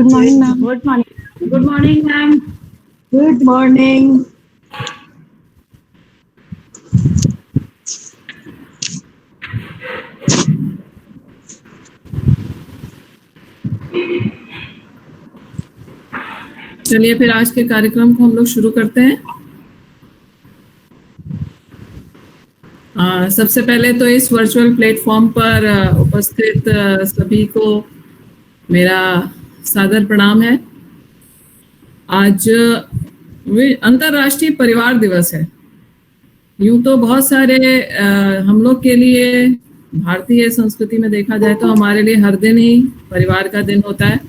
Good morning, ma'am. Good morning. Good morning, ma'am. Good morning. चलिए फिर आज के कार्यक्रम को हम लोग शुरू करते हैं। सबसे पहले तो इस वर्चुअल प्लेटफॉर्म पर उपस्थित सभी को मेरा सादर प्रणाम है। आज अंतर्राष्ट्रीय परिवार दिवस है। यूं तो बहुत सारे हम लोग के लिए भारतीय संस्कृति में देखा जाए तो हमारे लिए हर दिन ही परिवार का दिन होता है,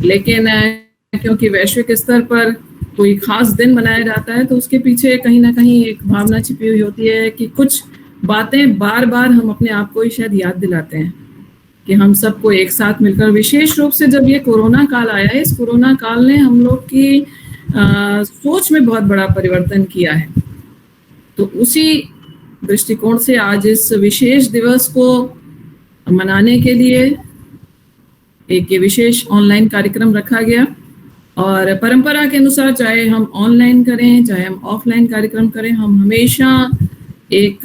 लेकिन क्योंकि वैश्विक स्तर पर कोई खास दिन मनाया जाता है तो उसके पीछे कहीं ना कहीं एक भावना छिपी हुई होती है कि कुछ बातें बार बार हम अपने आप को ही शायद याद दिलाते हैं कि हम सबको एक साथ मिलकर, विशेष रूप से जब ये कोरोना काल आया है, इस कोरोना काल ने हम लोग की सोच में बहुत बड़ा परिवर्तन किया है। तो उसी दृष्टिकोण से आज इस विशेष दिवस को मनाने के लिए एक विशेष ऑनलाइन कार्यक्रम रखा गया और परंपरा के अनुसार चाहे हम ऑनलाइन करें चाहे हम ऑफलाइन कार्यक्रम करें, हम हमेशा एक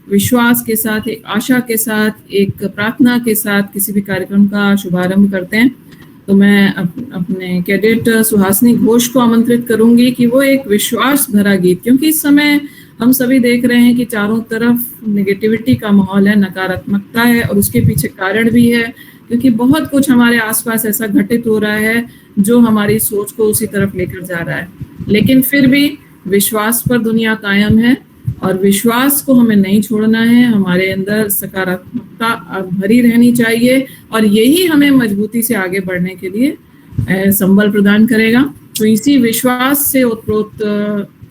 विश्वास के साथ, एक आशा के साथ, एक प्रार्थना के साथ किसी भी कार्यक्रम का शुभारंभ करते हैं। तो मैं अपने कैडेट सुहासिनी घोष को आमंत्रित करूंगी कि वो एक विश्वास भरा गीत, क्योंकि इस समय हम सभी देख रहे हैं कि चारों तरफ नेगेटिविटी का माहौल है, नकारात्मकता है और उसके पीछे कारण भी है क्योंकि बहुत कुछ हमारे आसपास ऐसा घटित हो रहा है जो हमारी सोच को उसी तरफ लेकर जा रहा है। लेकिन फिर भी विश्वास पर दुनिया कायम है और विश्वास को हमें नहीं छोड़ना है। हमारे अंदर सकारात्मकता भरी रहनी चाहिए और यही हमें मजबूती से आगे बढ़ने के लिए संबल प्रदान करेगा। तो इसी विश्वास से ओतप्रोत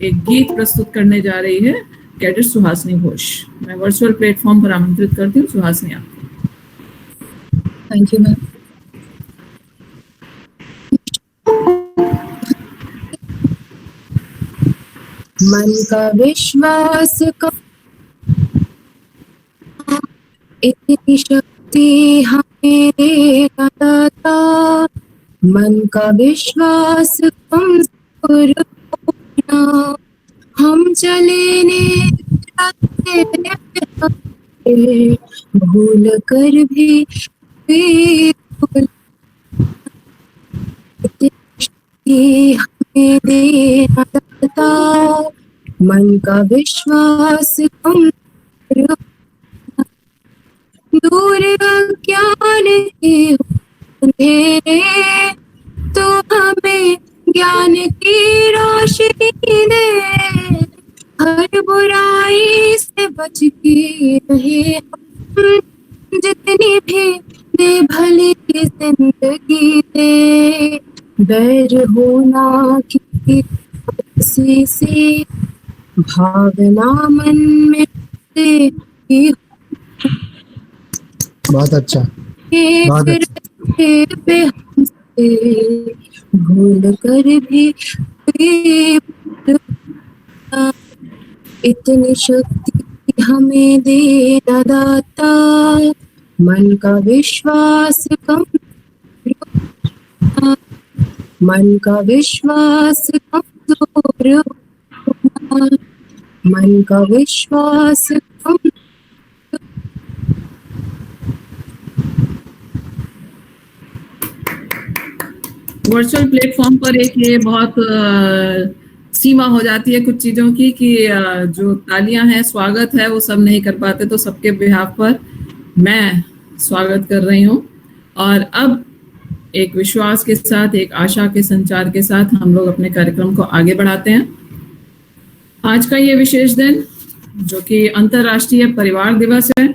एक गीत प्रस्तुत करने जा रही है कैडेट सुहासिनी घोष। मैं वर्चुअल प्लेटफॉर्म पर आमंत्रित करती हूँ सुहासिनी आपको। Thank you, ma'am. मन का विश्वास का इतनी शक्ति हमें देगा दाता, मन का विश्वास कमजोर होना, हम चले ने भूल कर भी हमें देना दाता, मन का विश्वास कम दूर अज्ञान के अंधेरे, तो हमें ज्ञान की रोशनी दे, हर बुराई से बच के रहे जितनी भी दे भली जिंदगी दे, बैर होना किसी से भावना मन में से बहुत अच्छा, बहुत अच्छा। पे हमसे भूल कर भी इतनी शक्ति हमें देना दाता, मन का विश्वास कम, मन का विश्वास कमजोर होना, मन का विश्वास कम। वर्चुअल प्लेटफॉर्म पर एक ये बहुत सीमा हो जाती है कुछ चीज़ों की कि जो तालियां हैं, स्वागत है, वो सब नहीं कर पाते, तो सबके बिहाफ पर मैं स्वागत कर रही हूँ। और अब एक विश्वास के साथ, एक आशा के संचार के साथ हम लोग अपने कार्यक्रम को आगे बढ़ाते हैं। आज का ये विशेष दिन जो कि अंतर्राष्ट्रीय परिवार दिवस है।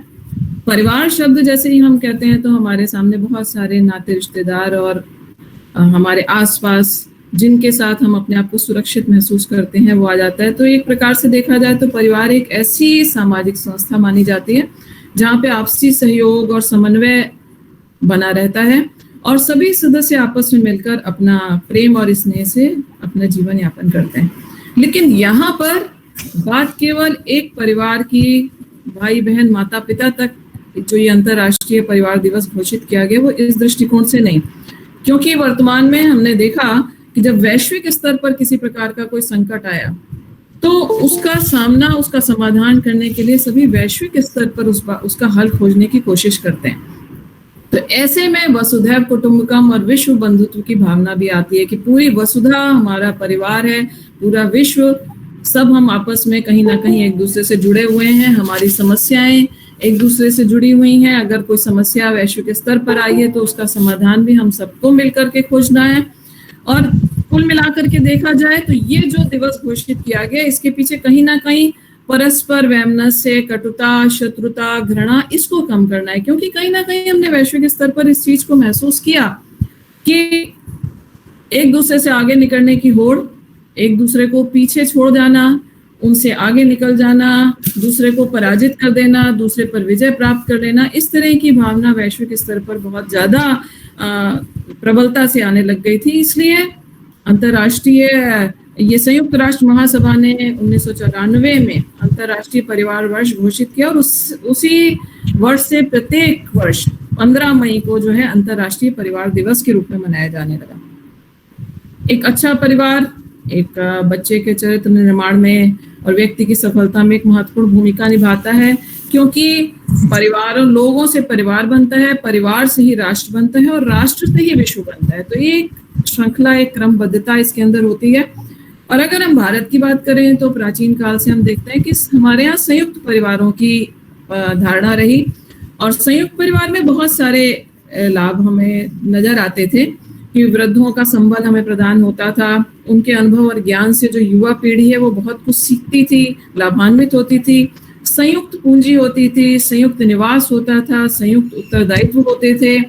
परिवार शब्द जैसे ही हम कहते हैं तो हमारे सामने बहुत सारे नाते रिश्तेदार और हमारे आसपास जिनके साथ हम अपने आप को सुरक्षित महसूस करते हैं वो आ जाता है। तो एक प्रकार से देखा जाए तो परिवार एक ऐसी सामाजिक संस्था मानी जाती है जहाँ पे आपसी सहयोग और समन्वय बना रहता है और सभी सदस्य आपस में मिलकर अपना प्रेम और स्नेह से अपना जीवन यापन करते हैं। लेकिन यहाँ पर बात केवल एक परिवार की, भाई बहन माता पिता तक जो ये अंतर्राष्ट्रीय परिवार दिवस घोषित किया गया वो इस दृष्टिकोण से नहीं। क्योंकि वर्तमान में हमने देखा कि जब वैश्विक स्तर पर किसी प्रकार का कोई संकट आया तो उसका सामना, उसका समाधान करने के लिए सभी वैश्विक स्तर पर उसका हल खोजने की कोशिश करते हैं। तो ऐसे में वसुधैव कुटुंबकम और विश्व बंधुत्व की भावना भी आती है कि पूरी वसुधा हमारा परिवार है, पूरा विश्व, सब हम आपस में कहीं ना कहीं एक दूसरे से जुड़े हुए हैं, हमारी समस्याएं एक दूसरे से जुड़ी हुई हैं। अगर कोई समस्या वैश्विक स्तर पर आई है तो उसका समाधान भी हम सबको मिलकर के खोजना है। और कुल मिलाकर के देखा जाए तो ये जो दिवस घोषित किया गया, इसके पीछे कहीं ना कहीं परस्पर वैमनस्य, कटुता, शत्रुता, घृणा, इसको कम करना है। क्योंकि कहीं ना कहीं हमने वैश्विक स्तर पर इस चीज को महसूस किया कि एक दूसरे से आगे निकलने की होड़, एक दूसरे को पीछे छोड़ जाना, उनसे आगे निकल जाना, दूसरे को पराजित कर देना, दूसरे पर विजय प्राप्त कर लेना, इस तरह की भावना वैश्विक स्तर पर बहुत ज्यादा प्रबलता से आने लग गई थी। इसलिए अंतर्राष्ट्रीय ये संयुक्त राष्ट्र महासभा ने 1994 में अंतर्राष्ट्रीय परिवार वर्ष घोषित किया और उसी वर्ष से प्रत्येक वर्ष 15 मई को जो है अंतर्राष्ट्रीय परिवार दिवस के रूप में मनाया जाने लगा। एक अच्छा परिवार एक बच्चे के चरित्र निर्माण में और व्यक्ति की सफलता में एक महत्वपूर्ण भूमिका निभाता है, क्योंकि परिवार, लोगों से परिवार बनता है, परिवार से ही राष्ट्र बनता है और राष्ट्र से ही विश्व बनता है। तो एक श्रृंखला, एक क्रमबद्धता इसके अंदर होती है। और अगर हम भारत की बात करें तो प्राचीन काल से हम देखते हैं कि हमारे यहाँ संयुक्त परिवारों की धारणा रही और संयुक्त परिवार में बहुत सारे लाभ हमें नजर आते थे कि वृद्धों का संबल हमें प्रदान होता था, उनके अनुभव और ज्ञान से जो युवा पीढ़ी है वो बहुत कुछ सीखती थी, लाभान्वित होती थी, संयुक्त पूंजी होती थी, संयुक्त निवास होता था, संयुक्त उत्तरदायित्व होते थे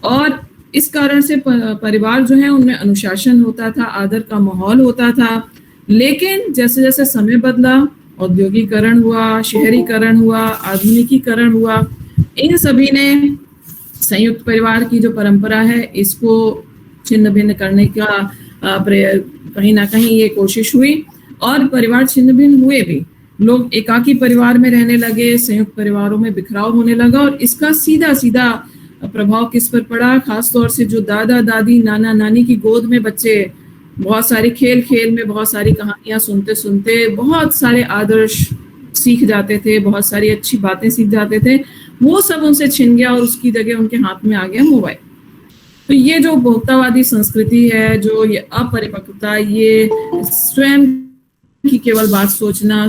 और इस कारण से परिवार जो है उनमें अनुशासन होता था, आदर का माहौल होता था। लेकिन जैसे जैसे समय बदला, औद्योगिकरण हुआ, शहरीकरण हुआ, आधुनिकीकरण हुआ, इन सभी ने संयुक्त परिवार की जो परंपरा है इसको छिन्न भिन्न करने का कहीं ना कहीं ये कोशिश हुई और परिवार छिन्न भिन्न हुए भी। लोग एकाकी परिवार में रहने लगे, संयुक्त परिवारों में बिखराव होने लगा और इसका सीधा सीधा प्रभाव किस पर पड़ा, खासतौर से जो दादा दादी, नाना नानी की गोद में बच्चे बहुत सारे खेल खेल में बहुत सारी कहानियां सुनते सुनते बहुत सारे आदर्श सीख जाते थे, बहुत सारी अच्छी बातें सीख जाते थे, वो सब उनसे छिन गया और उसकी जगह उनके हाथ में आ गया मोबाइल। तो ये जो उपभोक्तावादी संस्कृति है, जो ये अपरिपक्वता, ये स्वयं की केवल बात सोचना,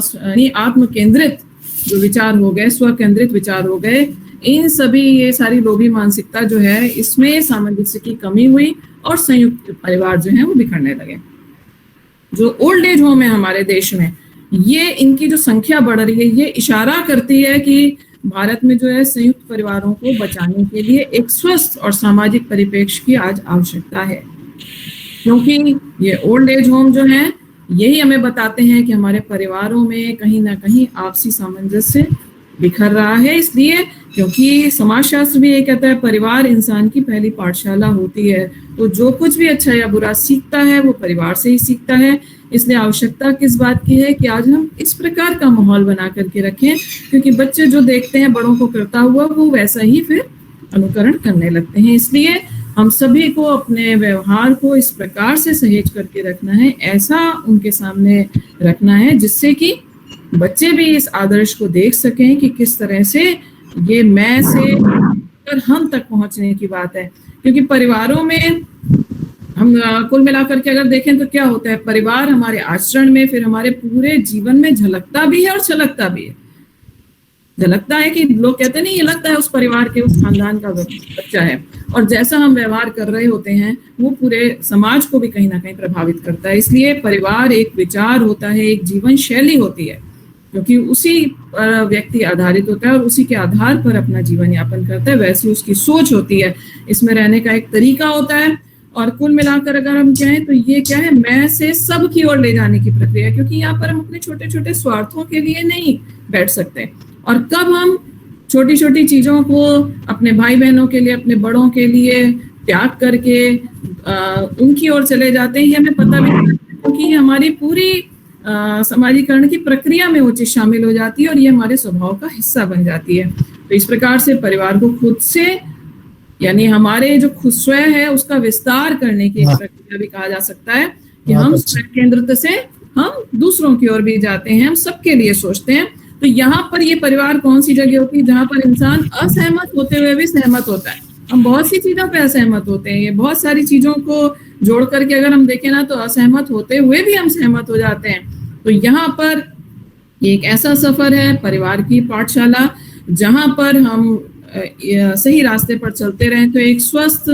आत्म केंद्रित जो विचार हो गए, स्व केंद्रित विचार हो गए, इन सभी ये सारी लोभी मानसिकता जो है इसमें सामंजस्य की कमी हुई और संयुक्त परिवार जो है वो बिखरने लगे। जो ओल्ड एज होम है हमारे देश में, ये इनकी जो संख्या बढ़ रही है ये इशारा करती है कि भारत में जो है संयुक्त परिवारों को बचाने के लिए एक स्वस्थ और सामाजिक परिप्रेक्ष्य की आज आवश्यकता है, क्योंकि ये ओल्ड एज होम जो है यही हमें बताते हैं कि हमारे परिवारों में कहीं ना कहीं आपसी सामंजस्य बिखर रहा है। इसलिए क्योंकि समाजशास्त्र भी ये कहता है परिवार इंसान की पहली पाठशाला होती है, तो जो कुछ भी अच्छा या बुरा सीखता है वो परिवार से ही सीखता है। इसलिए आवश्यकता किस बात की है कि आज हम इस प्रकार का माहौल बना करके रखें, क्योंकि बच्चे जो देखते हैं बड़ों को करता हुआ वो वैसा ही फिर अनुकरण करने लगते हैं। इसलिए हम सभी को अपने व्यवहार को इस प्रकार से सहेज करके रखना है, ऐसा उनके सामने रखना है जिससे कि बच्चे भी इस आदर्श को देख सकें कि किस तरह से ये मैं से हम तक पहुंचने की बात है। क्योंकि परिवारों में हम कुल मिलाकर के अगर देखें तो क्या होता है, परिवार हमारे आचरण में फिर हमारे पूरे जीवन में झलकता भी है और छलकता भी है। झलकता है कि लोग कहते नहीं, ये लगता है उस परिवार के, उस खानदान का बच्चा है, और जैसा हम व्यवहार कर रहे होते हैं वो पूरे समाज को भी कहीं ना कहीं प्रभावित करता है। इसलिए परिवार एक विचार होता है, एक जीवन शैली होती है, क्योंकि उसी पर व्यक्ति आधारित होता है और उसी के आधार पर अपना जीवन यापन करता है, वैसी उसकी सोच होती है, इसमें रहने का एक तरीका होता है। और कुल मिलाकर अगर हम कहें तो ये क्या है, मैं से सब की ओर ले जाने की प्रक्रिया, क्योंकि यहाँ पर हम अपने छोटे छोटे स्वार्थों के लिए नहीं बैठ सकते। और कब हम छोटी छोटी चीजों को अपने भाई बहनों के लिए, अपने बड़ों के लिए त्याग करके उनकी ओर चले जाते हैं, ये हमें पता भी नहीं, क्योंकि हमारी पूरी समाजीकरण की प्रक्रिया में वो चीज शामिल हो जाती है और ये हमारे स्वभाव का हिस्सा बन जाती है। तो इस प्रकार से परिवार को खुद से यानी हमारे जो खुद स्वयं है उसका विस्तार करने की एक हाँ। प्रक्रिया भी कहा जा सकता है कि बहुत हम अच्छा। स्वयं केंद्रित से हम दूसरों की ओर भी जाते हैं, हम सबके लिए सोचते हैं। तो यहाँ पर ये परिवार कौन सी जगह होती है जहाँ पर इंसान असहमत होते हुए भी सहमत होता है। हम बहुत सी चीजों पे असहमत होते हैं, ये बहुत सारी चीजों को जोड़ करके अगर हम देखें ना तो असहमत होते हुए भी हम सहमत हो जाते हैं। तो यहाँ पर एक ऐसा सफर है परिवार की पाठशाला जहां पर हम सही रास्ते पर चलते रहें तो एक स्वस्थ,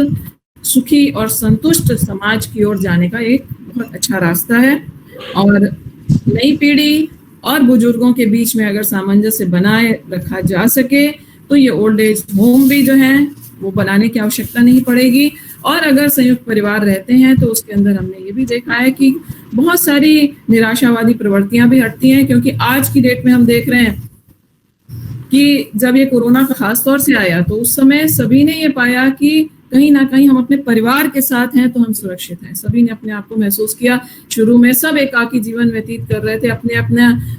सुखी और संतुष्ट समाज की ओर जाने का एक बहुत अच्छा रास्ता है। और नई पीढ़ी और बुजुर्गों के बीच में अगर सामंजस्य बनाए रखा जा सके तो ये ओल्ड एज होम भी जो है वो बनाने की आवश्यकता नहीं पड़ेगी। और अगर संयुक्त परिवार रहते हैं तो उसके अंदर हमने ये भी देखा है कि बहुत सारी निराशावादी प्रवृत्तियां भी हटती हैं, क्योंकि आज की डेट में हम देख रहे हैं कि जब ये कोरोना का खास तौर से आया तो उस समय सभी ने ये पाया कि कहीं ना कहीं हम अपने परिवार के साथ हैं तो हम सुरक्षित हैं। सभी ने अपने आप को महसूस किया। शुरू में सब एकाकी जीवन व्यतीत कर रहे थे,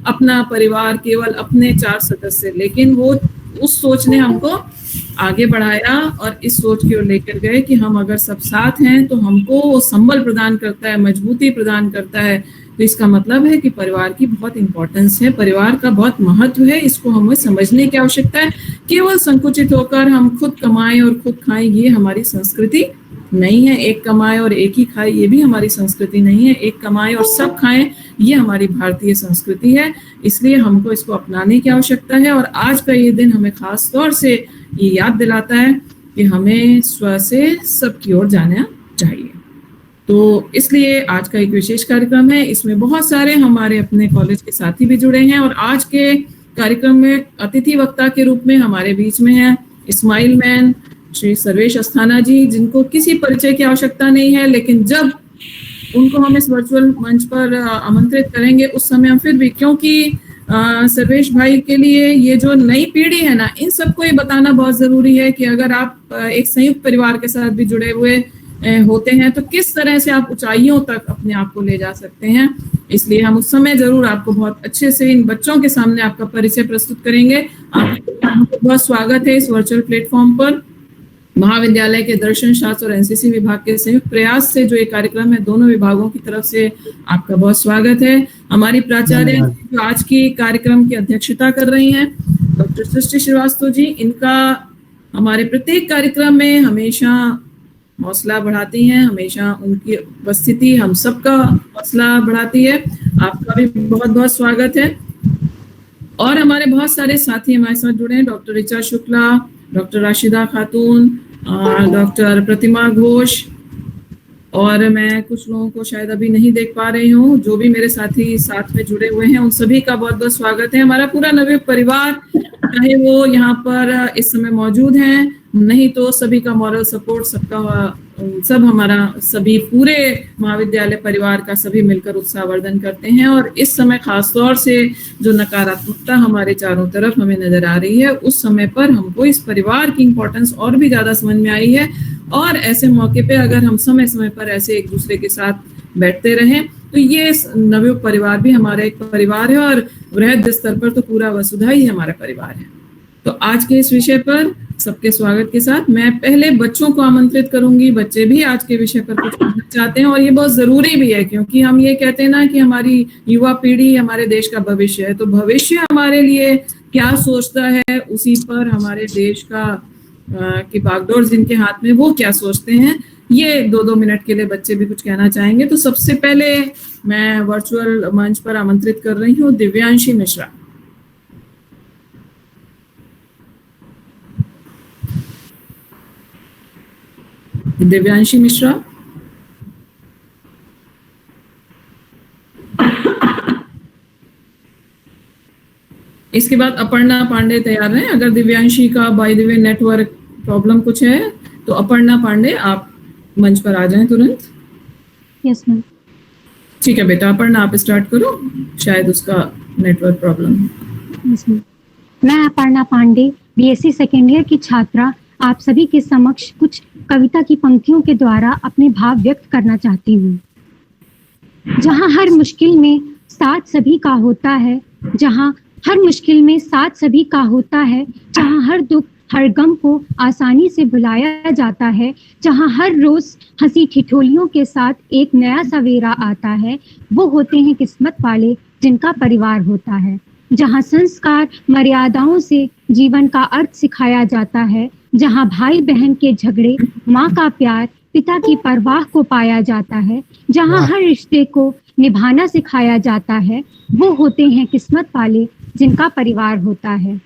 अपना परिवार केवल अपने 4 सदस्य, लेकिन वो उस सोच ने हमको आगे बढ़ाया और इस सोच की ओर लेकर गए कि हम अगर सब साथ हैं तो हमको वो संबल प्रदान करता है, मजबूती प्रदान करता है। तो इसका मतलब है कि परिवार की बहुत इंपॉर्टेंस है, परिवार का बहुत महत्व है, इसको हमें समझने की आवश्यकता है। केवल संकुचित होकर हम खुद कमाएं और खुद खाएं ये हमारी संस्कृति नहीं है। एक कमाए और एक ही खाए ये भी हमारी संस्कृति नहीं है। एक कमाए और सब खाएं ये हमारी भारतीय संस्कृति है। इसलिए हमको इसको अपनाने की आवश्यकता है। और आज का ये दिन हमें खास तौर से ये याद दिलाता है कि हमें स्व से सबकी ओर जाना चाहिए। तो इसलिए आज का एक विशेष कार्यक्रम है, इसमें बहुत सारे हमारे अपने कॉलेज के साथी भी जुड़े हैं। और आज के कार्यक्रम में अतिथि वक्ता के रूप में हमारे बीच में है स्माइल मैन श्री सर्वेश अस्थाना जी, जिनको किसी परिचय की आवश्यकता नहीं है, लेकिन जब उनको हम इस वर्चुअल मंच पर आमंत्रित करेंगे उस समय हम फिर भी, क्योंकि सर्वेश भाई के लिए ये जो नई पीढ़ी है ना, इन सबको ये बताना बहुत जरूरी है कि अगर आप एक संयुक्त परिवार के साथ भी जुड़े हुए होते हैं तो किस तरह से आप ऊंचाइयों तक अपने आप को ले जा सकते हैं। इसलिए हम उस समय जरूर आपको बहुत अच्छे से इन बच्चों के सामने आपका परिचय प्रस्तुत करेंगे। आपको बहुत स्वागत है इस वर्चुअल प्लेटफॉर्म पर। महाविद्यालय के दर्शन शास्त्र और एनसीसी विभाग के संयुक्त प्रयास से जो ये कार्यक्रम है, दोनों विभागों की तरफ से आपका बहुत स्वागत है। हमारी प्राचार्य जो आज की कार्यक्रम की अध्यक्षता कर रही हैं डॉक्टर सृष्टि श्रीवास्तव जी, इनका हमारे प्रत्येक कार्यक्रम में हमेशा हौसला बढ़ाती हैं, हमेशा उनकी उपस्थिति हम सबका हौसला बढ़ाती है। आपका भी बहुत बहुत स्वागत है। और हमारे बहुत सारे साथी हमारे साथ जुड़े हैं, डॉक्टर ऋचा शुक्ला, डॉक्टर राशिदा खातून, डॉक्टर प्रतिमा घोष, और मैं कुछ लोगों को शायद अभी नहीं देख पा रही हूँ। जो भी मेरे साथी साथ में जुड़े हुए हैं उन सभी का बहुत बहुत स्वागत है। हमारा पूरा नवयुग परिवार, चाहे वो यहाँ पर इस समय मौजूद हैं, नहीं तो सभी का मॉरल सपोर्ट, सब हमारा सभी पूरे महाविद्यालय परिवार का सभी मिलकर उत्साहवर्धन करते हैं। और इस समय खास तौर से जो नकारात्मकता हमारे चारों तरफ हमें नजर आ रही है, उस समय पर हमको इस परिवार की इम्पोर्टेंस और भी ज्यादा समझ में आई है। और ऐसे मौके पे अगर हम समय समय पर ऐसे एक दूसरे के साथ बैठते रहें तो ये नवयुग परिवार भी हमारा एक परिवार है, और वृहद स्तर पर तो पूरा वसुधा ही हमारा परिवार है। तो आज के इस विषय पर सबके स्वागत के साथ मैं पहले बच्चों को आमंत्रित करूंगी। बच्चे भी आज के विषय पर कुछ कहना चाहते हैं और ये बहुत जरूरी भी है, क्योंकि हम ये कहते हैं ना कि हमारी युवा पीढ़ी हमारे देश का भविष्य है। तो भविष्य हमारे लिए क्या सोचता है, उसी पर हमारे देश का की बागडोर जिनके हाथ में, वो क्या सोचते हैं, ये 2-2 मिनट के लिए बच्चे भी कुछ कहना चाहेंगे। तो सबसे पहले मैं वर्चुअल मंच पर आमंत्रित कर रही हूँ दिव्यांशी मिश्रा। दिव्यांशी मिश्रा। इसके बाद अपर्णा पांडे तैयार हैं। अगर दिव्यांशी का by the way network problem कुछ है तो अपर्णा पांडे आप मंच पर आ जाएं तुरंत। Yes ma'am. ठीक है बेटा, अपर्णा आप स्टार्ट करो, शायद उसका नेटवर्क प्रॉब्लम है। Yes ma'am. मैं Aparna Pandey, BSc second year की छात्रा, आप सभी के समक्ष कुछ कविता की पंक्तियों के द्वारा अपने भाव व्यक्त करना चाहती हूँ। जहाँ हर मुश्किल में साथ सभी का होता है, जहाँ हर मुश्किल में साथ सभी का होता है, जहाँ हर दुख हर गम को आसानी से भुलाया जाता है, जहाँ हर रोज हंसी ठिठोलियों के साथ एक नया सवेरा आता है, वो होते हैं किस्मत वाले जिनका परिवार होता है। जहाँ संस्कार मर्यादाओं से जीवन का अर्थ सिखाया जाता है, जहाँ भाई बहन के झगड़े, माँ का प्यार, पिता की परवाह को पाया जाता है, जहाँ हर रिश्ते को निभाना सिखाया जाता है, वो होते हैं किस्मत वाले जिनका परिवार होता है।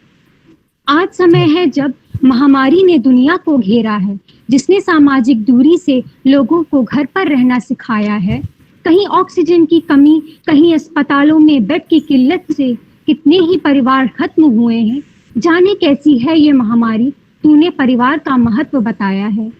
आज समय है जब महामारी ने दुनिया को घेरा है, जिसने सामाजिक दूरी से लोगों को घर पर रहना सिखाया है। कहीं ऑक्सीजन की कमी, कहीं अस्पतालों में बेड की किल्लत से कितने ही परिवार खत्म हुए हैं। जाने कैसी है ये महामारी, तूने परिवार का महत्व बताया है।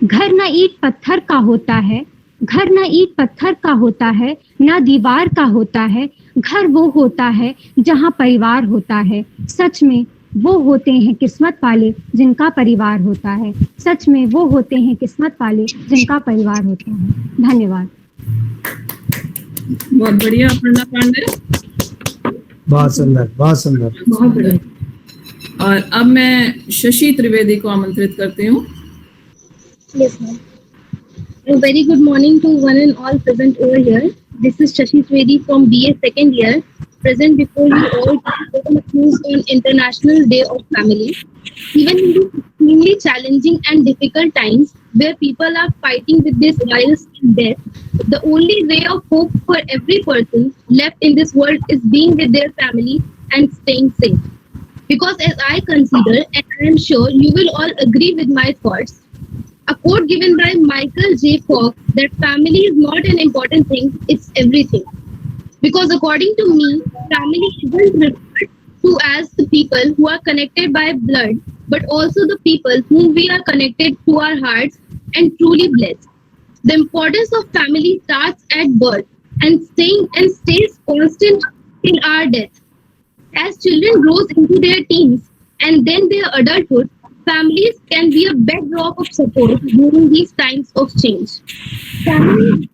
घर न ईंट पत्थर का होता है, घर न ईंट पत्थर का होता है, न दीवार का होता है। घर वो होता है जहाँ परिवार होता है। सच में वो होते हैं किस्मत वाले जिनका परिवार होता है। सच में वो होते हैं किस्मत वाले जिनका परिवार होता है। धन्यवाद। बहुत बढ़िया अपर्णा पांडे, बहुत सुंदर, बहुत सुंदर। बहुत बढ़िया। और अब मैं शशि त्रिवेदी को आमंत्रित करती हूँ। Yes, ma'am. A very good morning to one and all present over here. This is Shashi Trivedi from BA second year, present before you all to news on International Day of Family. Even in these extremely challenging and difficult times where people are fighting with this virus and death, the only ray of hope for every person left in this world is being with their family and staying safe. Because as I consider, and I am sure you will all agree with my thoughts, a quote given by Michael J. Fox that family is not an important thing, it's everything. Because according to me, family isn't referred to as the people who are connected by blood, but also the people whom we are connected to our hearts and truly blessed. The importance of family starts at birth and stays constant till our death. As children grows into their teens and then their adulthood, families can be a bedrock of support during these times of change. Families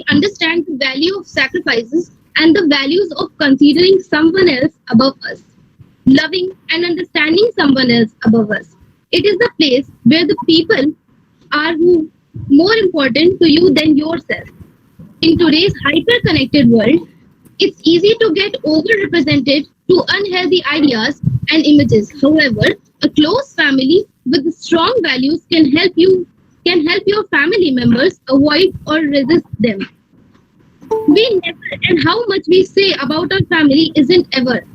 understand the value of sacrifices and the values of considering someone else above us, loving and understanding someone else above us. It is the place where the people are more important to you than yourself. In today's hyper-connected world, it's easy to get overrepresented to unhealthy ideas and images. However, a close family with strong values can help your family members avoid or resist them. We never, and how much we say about our family isn't ever.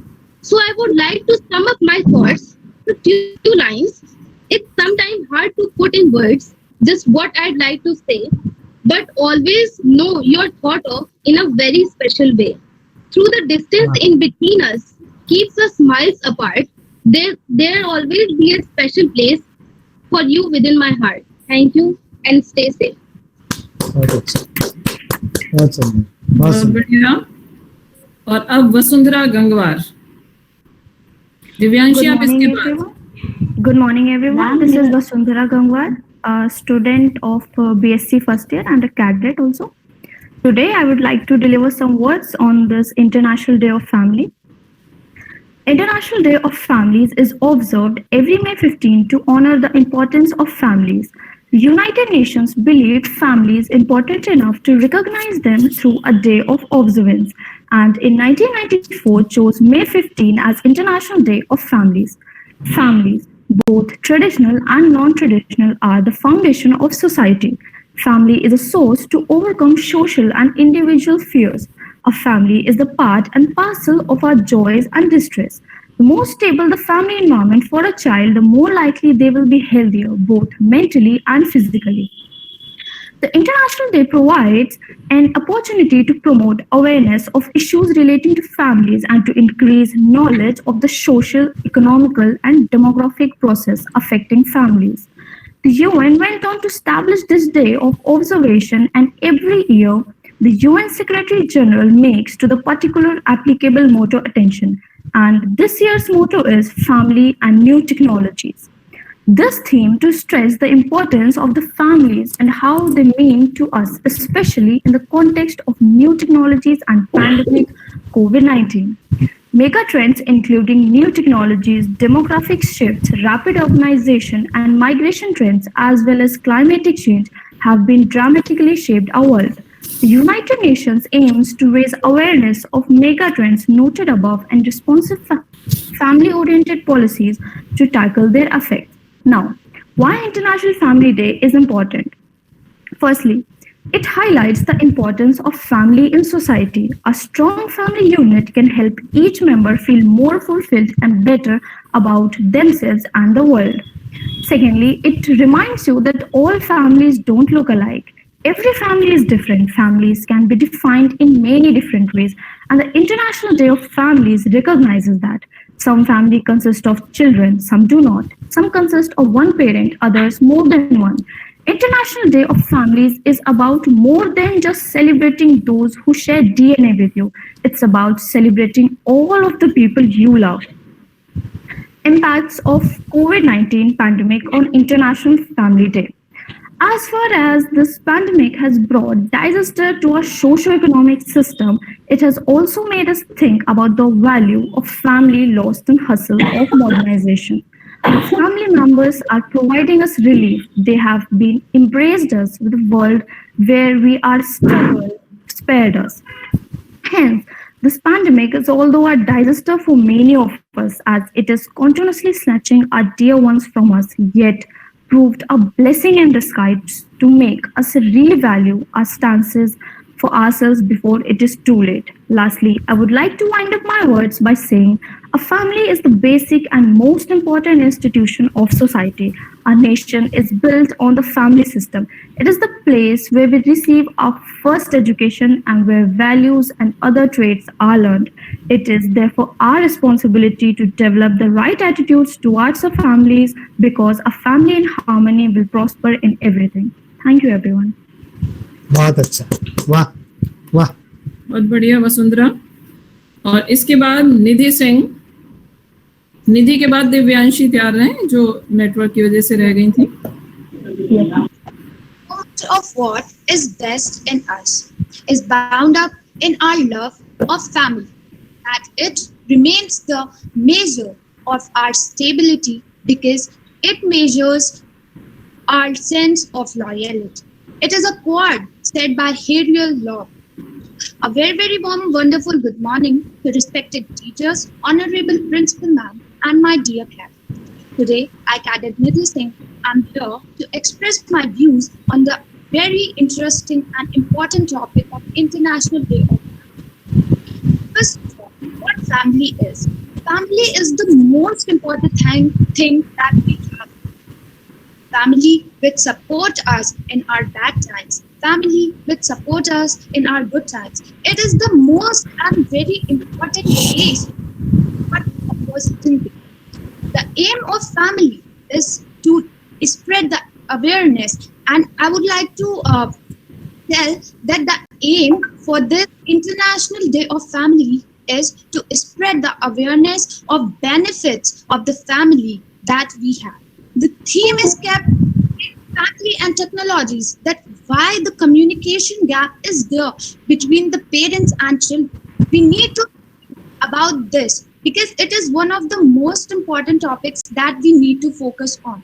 So I would like to sum up my thoughts to two lines. It's sometimes hard to put in words just what I'd like to say, but always know you're thought of in a very special way. Through the distance in between us keeps us miles apart, there always be a special place for you within my heart. Thank you and stay safe. बहुत अच्छा, बहुत सुंदर, बहुत बहुत सुंदर। बढ़िया। और अब वसुंधरा गंगवार। दिव्यांशी आप इसके बाद। Good morning, everyone. This is Vasundhara Gangwar, a student of BSc first year and a cadet also. Today, I would like to deliver some words on this International Day of Family. International Day of Families is observed every May 15 to honor the importance of families. The United Nations believed families important enough to recognize them through a day of observance, and in 1994 chose May 15 as International Day of Families. Families, both traditional and non-traditional, are the foundation of society. Family is a source to overcome social and individual fears. A family is the part and parcel of our joys and distress. The more stable the family environment for a child, the more likely they will be healthier, both mentally and physically. The International Day provides an opportunity to promote awareness of issues relating to families and to increase knowledge of the social, economical, and demographic process affecting families. The UN went on to establish this day of observation, and every year, the UN Secretary General makes to the particular applicable motto attention. And this year's motto is Family and New Technologies. This theme to stress the importance of the families and how they mean to us, especially in the context of new technologies and pandemic COVID-19. Mega trends including new technologies, demographic shifts, rapid urbanization, and migration trends, as well as climatic change, have been dramatically shaped our world. The United Nations aims to raise awareness of mega trends noted above and responsive family-oriented policies to tackle their effects. Now, why International Family Day is important? Firstly, it highlights the importance of family in society. A strong family unit can help each member feel more fulfilled and better about themselves and the world. Secondly, it reminds you that all families don't look alike. Every family is different. Families can be defined in many different ways, and the International Day of Families recognizes that. Some families consist of children, some do not. Some consist of one parent, others more than one. International Day of Families is about more than just celebrating those who share DNA with you. It's about celebrating all of the people you love. Impacts of COVID-19 pandemic on International Family Day. As far as this pandemic has brought disaster to our socio-economic system, it has also made us think about the value of family lost in hustle of modernization. Family members are providing us relief. They have been embraced us with a world where we are struggled, spared us. Hence, this pandemic is although a disaster for many of us as it is continuously snatching our dear ones from us, yet proved a blessing in disguise to make us revalue our stances for ourselves before it is too late. Lastly, I would like to wind up my words by saying a family is the basic and most important institution of society. Our nation is built on the family system. It is the place where we receive our first education and where values and other traits are learned. It is therefore our responsibility to develop the right attitudes towards our families because a family in harmony will prosper in everything. Thank you, everyone. बहुत अच्छा, वाह वाह। बहुत बढ़िया वसुंधरा। और इसके बाद निधि सिंह, निधि के बाद दिव्यांशी तैयार हैं जो नेटवर्क की वजह से रह गई थी। Most of what is best in us is bound up in our love of family, that it remains the measure of our stability because it measures our sense of loyalty. It is a quote said by Harriet Law. A very, very warm, wonderful good morning to respected teachers, honorable principal ma'am, and my dear class. Today, I, Cadet Nidhi Singh, am here to express my views on the very interesting and important topic of International Day of Family. First of all, what family is? Family is the most important thing that we have. Family which support us in our bad times. Family which support us in our good times. It is the most and very important place for a person. The aim of family is to spread the awareness, and I would like to tell that the aim for this International Day of Family is to spread the awareness of benefits of the family that we have. The theme is kept in family and technologies, that why the communication gap is there between the parents and children. We need to think about this because it is one of the most important topics that we need to focus on.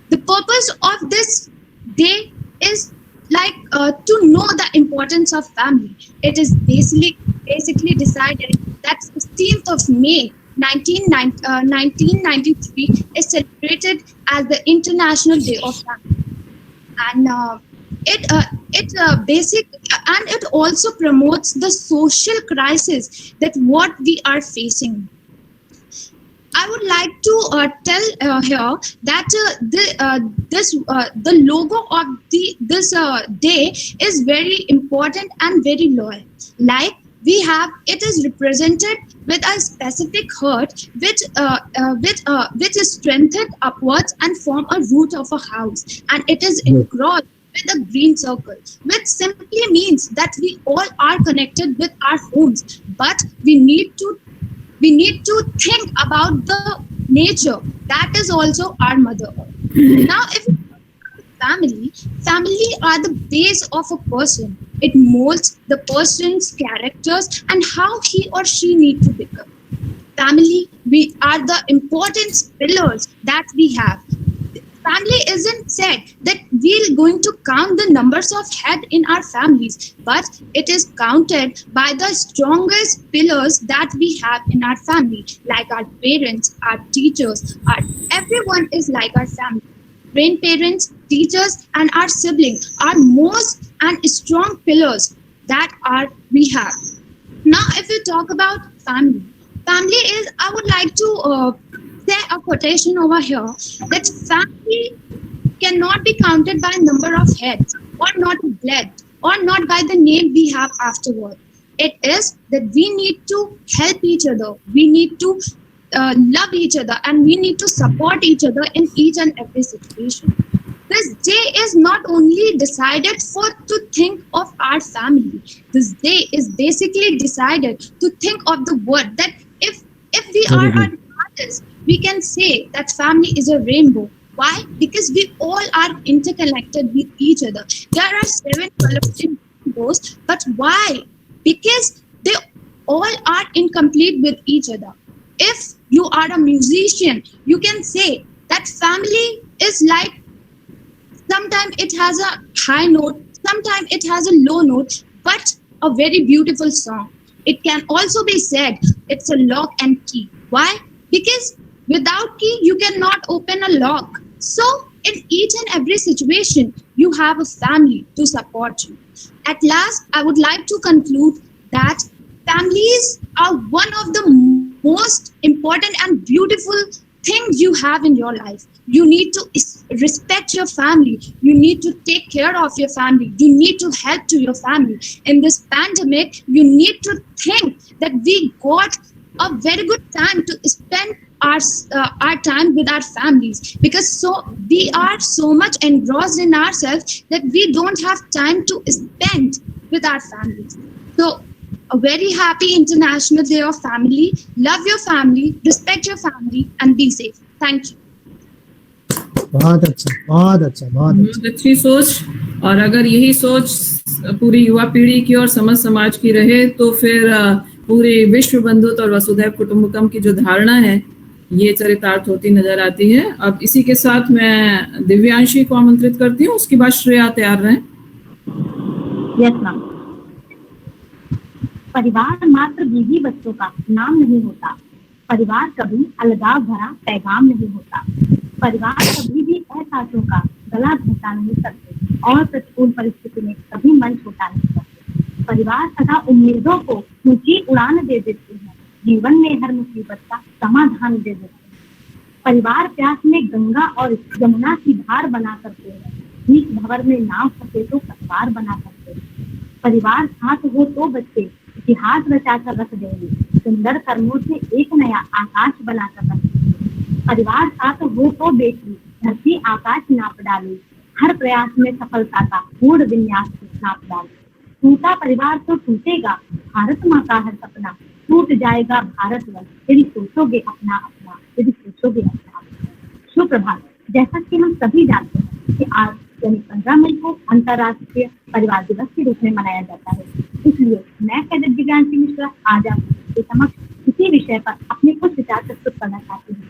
The purpose of this day is to know the importance of family. It is basically decided that 16th of May 1993 is celebrated as the International Day of Family, and it also promotes the social crisis that what we are facing. I would like to tell here that the logo of this day is very important and very loyal. Like we have, it is represented with a specific heart, which is strengthened upwards and form a root of a house, and it is enclosed with a green circle, which simply means that we all are connected with our homes, but we need to think about the nature that is also our mother earth. Now, if family are the base of a person. It molds the person's characters and how he or she needs to become. family, we are the important pillars that we have. Family isn't said that we're going to count the numbers of head in our families, but it is counted by the strongest pillars that we have in our family, like our parents, our teachers, everyone is like our family. Grandparents, teachers, and our siblings are most and strong pillars that we have. Now, if we talk about family, family is, I would like to say a quotation over here that family cannot be counted by number of heads or not blood or not by the name we have afterward. It is that we need to help each other, we need to love each other, and we need to support each other in each and every situation. This day is not only decided to think of our family. This day is basically decided to think of the word that if we are artists, we can say that family is a rainbow. Why? Because we all are interconnected with each other. There are 7 colors in rainbows, but why? Because they all are incomplete with each other. If you are a musician, you can say that family is like, sometimes it has a high note, sometimes it has a low note, but a very beautiful song. It can also be said it's a lock and key. Why? Because without key, you cannot open a lock. So in each and every situation, you have a family to support you. At last, I would like to conclude that families are one of the most important and beautiful things you have in your life. You need to respect your family. You need to take care of your family. You need to help to your family. In this pandemic, you need to think that we got a very good time to spend our time with our families, because we are so much engrossed in ourselves that we don't have time to spend with our families. So a very happy International Day of Family. Love your family, respect your family, and be safe. Thank you. बहुत अच्छा, बहुत अच्छा, बहुत अच्छा। बहुत अच्छी सोच। और अगर यही सोच पूरी युवा पीढ़ी की और समाज की रहे तो फिर पूरे विश्व बंधुत्व और वसुधैव कुटुंबकम की जो धारणा है ये चरितार्थ होती नजर आती है। अब इसी के साथ मैं दिव्यांशी को आमंत्रित करती हूँ, उसके बाद श्रेया तैयार रहें। Yes ma'am. परिवार मात्र बीवी बच्चों का नाम नहीं होता, परिवार कभी अलगाव भरा पैगाम नहीं होता, परिवार कभी भी असहायों का गला घोटा नहीं सकते और प्रतिकूल परिस्थिति में कभी मन छोटा नहीं करते। परिवार सदा उम्मीदों को ऊंची उड़ान दे देते हैं, जीवन में हर मुसीबत का समाधान दे देते हैं। परिवार प्यास में गंगा और यमुना की धार बना करते हैं, बीच भंवर में नाव फंसे तो पतवार बना करते हैं। परिवार साथ हो तो बच्चे इतिहास रचा कर रख देंगे, सुंदर कर्मों से एक नया आकाश बनाकर रख देंगे। परिवार साथ हो तो बेटी धरती आकाश नाप डाले, हर प्रयास में सफलता का पूर्ण विन्यास नाप डाले। टूटा परिवार तो टूटेगा भारत माँ का हर सपना, टूट जाएगा भारतवर्ष यदि सोचोगे अपना अपना, यदि सोचोगे अपना अपना। सुप्रभात। जैसा कि हम सभी जानते हैं कि आज यानी 15 मई को अंतर्राष्ट्रीय परिवार दिवस के रूप में मनाया जाता है, इसलिए मैं कैडेट दिव्यांशी मिश्रा आज आपके समक्ष इसी विषय पर अपने कुछ विचार प्रस्तुत करना चाहती हूँ।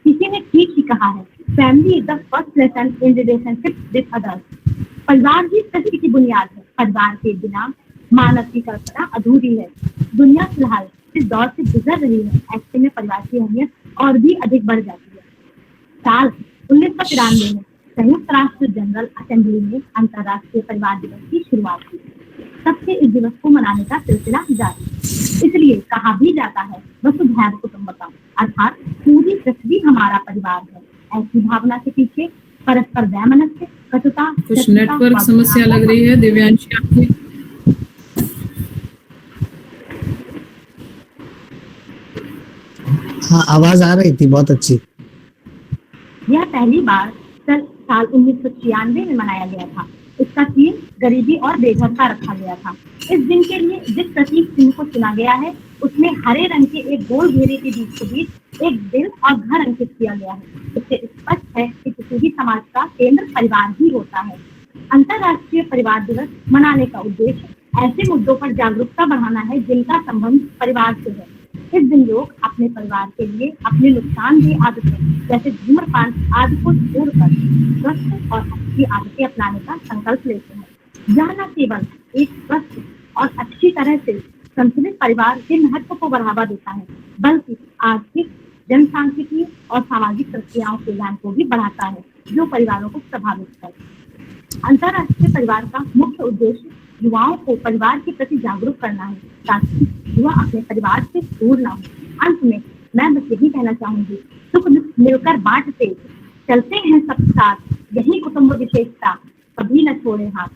किसी ने ठीक ही कहा है, family is the first lesson in relationship with others. परिवार ही सृष्टि की बुनियाद है, परिवार के बिना मानव की कल्पना अधूरी है। दुनिया फिलहाल इस दौर से गुजर रही है, ऐसे में परिवार की अहमियत और भी अधिक बढ़ जाती है। साल 1993 में संयुक्त राष्ट्र जनरल असेंबली में अंतर्राष्ट्रीय परिवार दिवस की शुरुआत हुई। तब से इस दिवस को मनाने का सिलसिला जारी है। इसलिए कहा भी जाता है वसुधैव कुटुंबकम, अर्थात पूरी पृथ्वी हमारा परिवार है। ऐसी भावना के पीछे परस्पर वैमनस्य, कटुता, कुछ नेटवर्क समस्या लग रही है दिव्यांशी आपकी। हाँ, आवाज आ रही थी, बहुत अच्छी। यह पहली बार साल 1996 में मनाया गया था। इसका थीम गरीबी और बेघरता रखा गया था। इस दिन के लिए जिस प्रतीक चिन्ह को चुना गया है उसमें हरे रंग के एक गोल घेरे के बीच एक दिल और घर अंकित किया गया है। इससे स्पष्ट है कि किसी भी समाज का केंद्र परिवार ही होता है। अंतर्राष्ट्रीय परिवार दिवस मनाने का उद्देश्य ऐसे मुद्दों पर जागरूकता बढ़ाना है जिनका संबंध परिवार से है। इस दिन लोग अपने परिवार के लिए अपनी नुकसानदेह आदतें जैसे धूम्रपान आदि को छोड़कर स्वस्थ और अच्छी आदतें अपनाने का संकल्प लेते हैं। यह न केवल एक स्वस्थ और अच्छी तरह से संतुलित परिवार के महत्व को बढ़ावा देता है, बल्कि आर्थिक, जनसांख्यिकीय और सामाजिक प्रक्रियाओं के ज्ञान को भी बढ़ाता है, जो परिवारों को प्रभावित करते हैं। अंतर्राष्ट्रीय परिवार का मुख्य उद्देश्य युवाओं को परिवार के प्रति जागरूक करना है, ताकि युवा अपने परिवार से दूर न हो। अंत में मैं बस यही कहना चाहूंगी, सुख मिलकर बांटते चलते हैं सब साथ, यही कुटुंब विशेषता, कभी न छोड़े हाथ।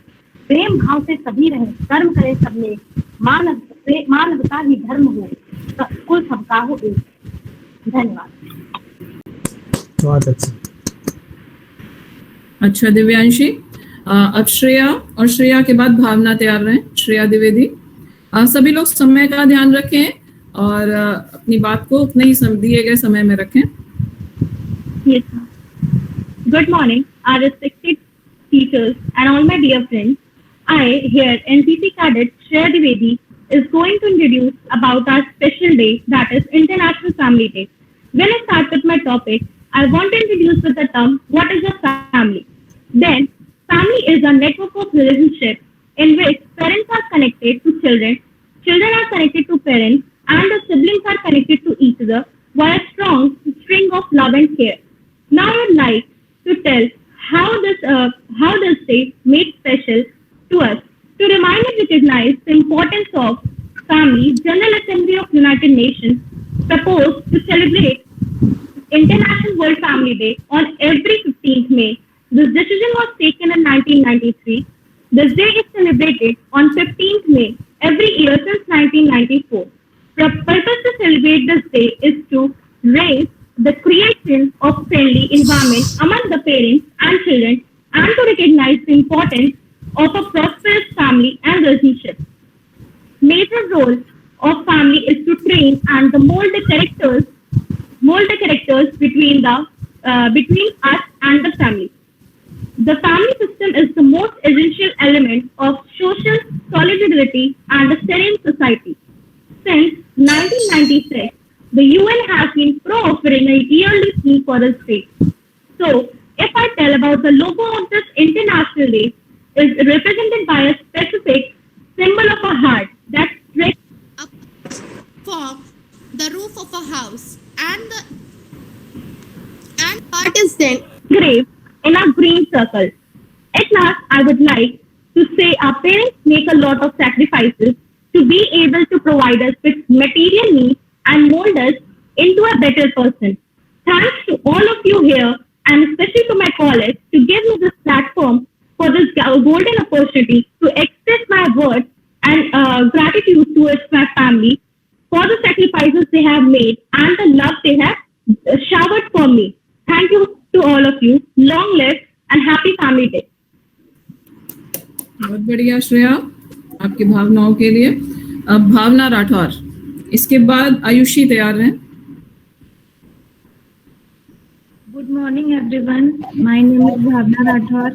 प्रेम भाव से सभी रहें, कर्म करें सब नेक, मानवता ही धर्म हो, कुल सबका हो एक। धन्यवाद। बहुत अच्छा। अच्छा दिव्यांशी, अब श्रेया और श्रेया के बाद भावना तैयार रहें। श्रेया द्विवेदी। सभी लोग समय का ध्यान रखें और अपनी बात को उतने ही दिए गए समय में रखें। Yes, sir. Good morning, our respected teachers and all my dear friends. I, here NCC Cadet Shreya Dwivedi, is going to introduce about our special day, that is International Family Day. When I start with my topic, I want to introduce with the term, what is a family? Then, family is a network of relationships in which parents are connected to children, children are connected to parents, and the siblings are connected to each other by a strong string of love and care. Now, I would like to tell how this day made special to us. To remind and recognize the importance of family, General Assembly of United Nations proposed to celebrate International World Family Day on every 15th May. This decision was taken in 1993. This day is celebrated on 15th May every year since 1994. The purpose to celebrate this day is to raise the creation of friendly environment among the parents and children, and to recognize the importance of a prosperous family and relationship. Major role of family is to train and mold the characters between us and the family. The family system is the most essential element of social solidarity and a serene society. Since 1996, the UN has been offering a yearly theme for this day. So, if I tell about the logo of this International Day, is represented by a specific symbol of a heart that stretches up from the roof of a house, and heart is then engraved in a green circle. At last, I would like to say our parents make a lot of sacrifices to be able to provide us with material needs and mold us into a better person. Thanks to all of you here, and especially to my college, to give me this platform for this golden opportunity to express my words and gratitude towards my family for the sacrifices they have made and the love they have showered for me. Thank you to all of you. Long live and happy Family Day. बहुत बढ़िया श्रेया, आपकी भावनाओं के लिए। अब भावना राठौर, इसके बाद आयुषी तैयार हैं। Good morning everyone. My name is Bhavna Rathore,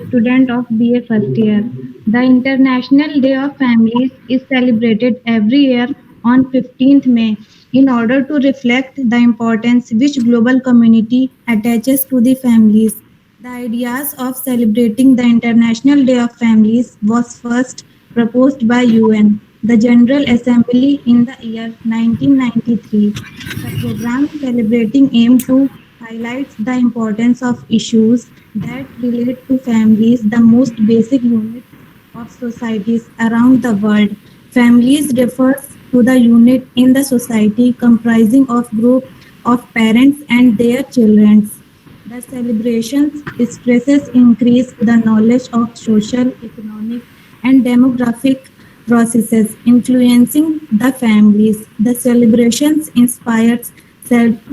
student of BA first year. The International Day of Families is celebrated every year on 15th May in order to reflect the importance which global community attaches to the families. The ideas of celebrating the International Day of Families was first proposed by UN, the General Assembly, in the year 1993. The program celebrating aimed to highlights the importance of issues that relate to families, the most basic unit of societies around the world. Families refers to the unit in the society comprising of group of parents and their children. The celebrations stresses increase the knowledge of social, economic, and demographic processes influencing the families. The celebrations inspires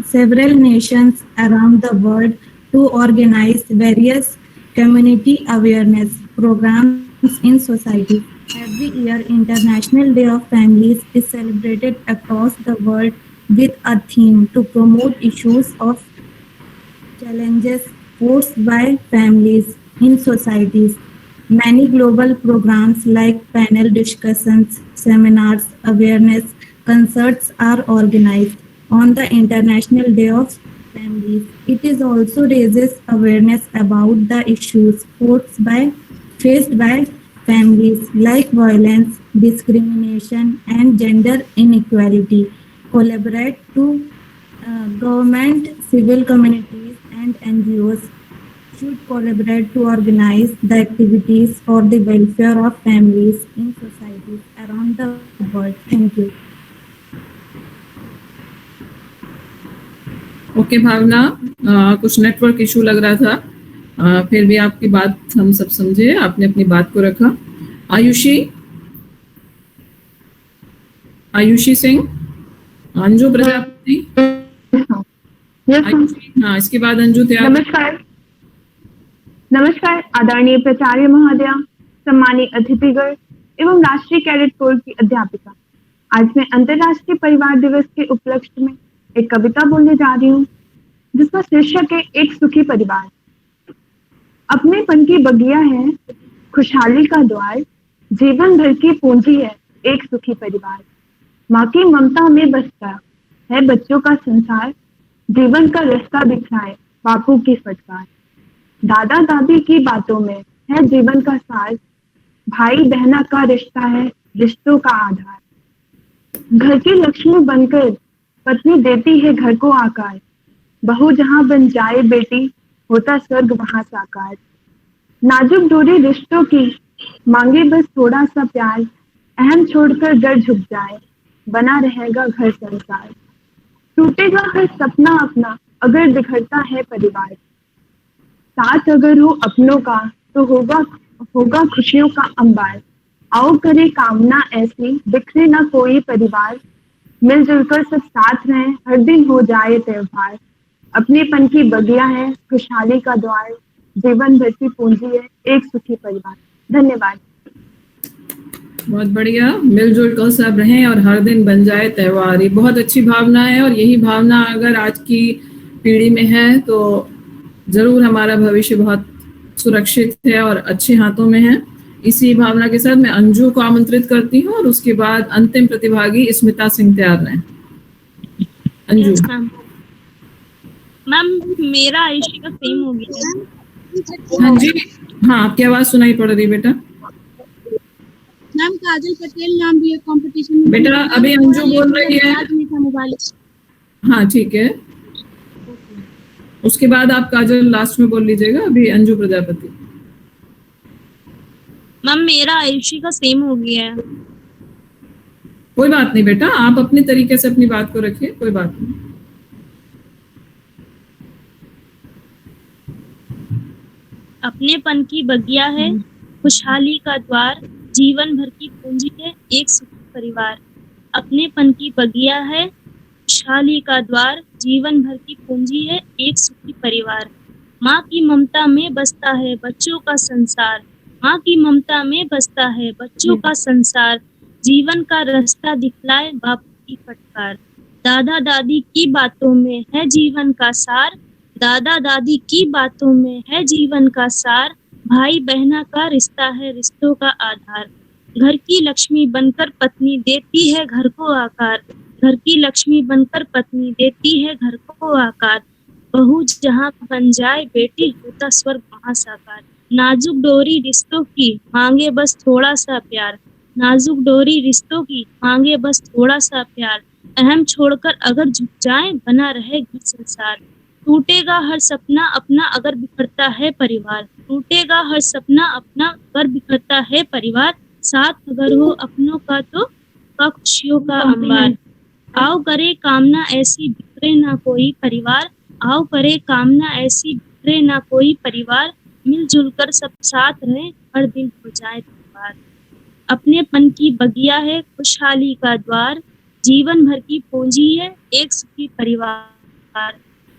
several nations around the world to organize various community awareness programs in society. Every year, International Day of Families is celebrated across the world with a theme to promote issues of challenges posed by families in societies. Many global programs like panel discussions, seminars, awareness concerts are organized. on the International Day of Families. It is also raises awareness about the issues faced by families like violence, discrimination, and gender inequality. Collaborate to government, civil communities, and NGOs should collaborate to organize the activities for the welfare of families in societies around the world. Thank you. Okay Bhavna, कुछ network issue लग रहा था, फिर भी आपकी बात हम सब समझे, आपने अपनी बात को रखा। आयुषी सिंह, अंजू प्रजापति, हाँ, इसके बाद अंजू तैयार। नमस्कार आदरणीय प्राचार्य महोदया, सम्मानित अतिथिगण एवं राष्ट्रीय कैडेट कोर की अध्यापिका। आज मैं अंतर्राष्ट्रीय परिवार दिवस के उपलक्ष्य में एक कविता बोलने जा रही हूँ जिसका शीर्षक है एक सुखी परिवार। अपनेपन की बगिया है, खुशहाली का द्वार, जीवन भर की पूंजी है एक सुखी परिवार। माँ की ममता में बसता है बच्चों का संसार, जीवन का रास्ता दिखाए बापू की फटकार। दादा दादी की बातों में है जीवन का सार, भाई बहना का रिश्ता है रिश्तों का आधार। घर की लक्ष्मी बनकर पत्नी देती है घर को आकार, बहू जहां बन जाए बेटी होता स्वर्ग वहां साकार। नाजुक डोरी रिश्तों की मांगे बस थोड़ा सा प्यार, अहम छोड़कर घर झुक जाए बना रहेगा घर संसार। टूटेगा हर सपना अपना अगर बिखरता है परिवार, साथ अगर हो अपनों का तो होगा खुशियों का अंबार। आओ करे कामना ऐसी बिखरे ना कोई परिवार, मिलजुल कर सब साथ रहें हर दिन हो जाए त्योहार। अपनेपन की बगिया है, खुशहाली का द्वार, जीवन भर की पूंजी है एक सुखी परिवार। धन्यवाद। बहुत बढ़िया, मिलजुल कर सब रहें और हर दिन बन जाए त्योहार। ये बहुत अच्छी भावना है और यही भावना अगर आज की पीढ़ी में है तो जरूर हमारा भविष्य बहुत सुरक्षित है और अच्छे हाथों में है। इसी भावना के साथ मैं अंजू को आमंत्रित करती हूँ और उसके बाद अंतिम प्रतिभागी स्मिता सिंह तैयार रहें। अंजू। मैम मेरा आयुषी का सेम हो गया। हाँ जी, हाँ, आपकी आवाज सुनाई पड़ रही बेटा। मैम काजल पटेल नाम भी कंपटीशन में बेटा अभी अंजू बोल रही है। हाँ ठीक है, उसके बाद आप काजल लास्ट में बोल लीजिएगा। अभी अंजू प्रजापति। मैम मेरा आयुषी का सेम हो गया है। कोई बात नहीं बेटा, आप अपने तरीके से अपनी बात को रखिए, कोई बात नहीं। अपनेपन की बगिया है, खुशहाली का द्वार, जीवन भर की पूंजी है एक सुखी परिवार। अपनेपन की बगिया है, खुशहाली का द्वार, जीवन भर की पूंजी है एक सुखी परिवार। माँ की ममता में बसता है बच्चों का संसार, माँ की ममता में बसता है बच्चों का संसार। जीवन का रास्ता दिखलाए बापू की फटकार। दादा दादी की बातों में है जीवन का सार, दादा दादी की बातों में है जीवन का सार। भाई बहना का रिश्ता है रिश्तों का आधार। घर की लक्ष्मी बनकर पत्नी देती है घर को आकार, घर की लक्ष्मी बनकर पत्नी देती है घर को आकार। बहू जहाँ बन जाए बेटी होता स्वर्ग वहाँ साकार। नाजुक डोरी रिश्तों की मांगे बस थोड़ा सा प्यार, नाजुक डोरी रिश्तों की मांगे बस थोड़ा सा प्यार। अहम छोड़कर अगर झुक जाए बना रहे घर संसार। टूटेगा हर सपना अपना अगर बिखरता है परिवार, टूटेगा हर सपना अपना अगर बिखरता है परिवार। साथ अगर हो अपनों का तो का खुशियों का अंबार। आओ करे कामना ऐसी बिखरे ना कोई परिवार, आओ करे कामना ऐसी बिखरे ना कोई परिवार। मिलजुल कर सब साथ रहे हर दिन हो जाए त्योहार। अपनेपन की बगिया है, खुशहाली का द्वार, जीवन भर की पूंजी है एक सुखी परिवार।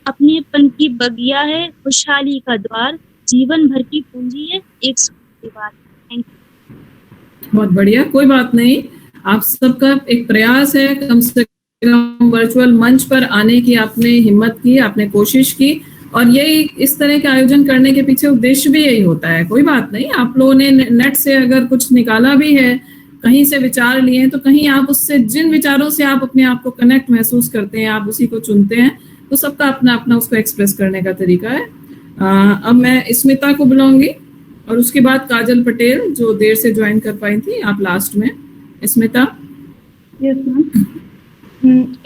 अपनेपन की बगिया है, खुशहाली का द्वार, जीवन भर की पूंजी है एक सुखी परिवार। Thank you. बहुत बढ़िया, कोई बात नहीं, आप सबका एक प्रयास है, कम से कम वर्चुअल मंच पर आने की आपने हिम्मत की, आपने कोशिश की, और यही इस तरह के आयोजन करने के पीछे उद्देश्य भी यही होता है। कोई बात नहीं, आप लोगों ने नेट से अगर कुछ निकाला भी है कहीं से विचार लिए हैं, तो कहीं आप उससे जिन विचारों से आप अपने आप को कनेक्ट महसूस करते हैं, आप उसी को चुनते हैं। तो सबका अपना अपना उसको एक्सप्रेस करने का तरीका है। अब मैं स्मिता को बुलाऊंगी और उसके बाद काजल पटेल जो देर से ज्वाइन कर पाई थी, आप लास्ट में। स्मिता। Yes ma'am.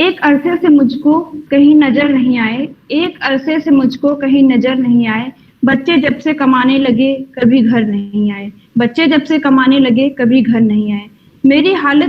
एक अरसे से मुझको कहीं नजर नहीं आए, एक अरसे से मुझको कहीं नजर नहीं आए, बच्चे जब से कमाने लगे कभी घर नहीं आए, बच्चे जब से कमाने लगे कभी घर नहीं आए। मेरी हालत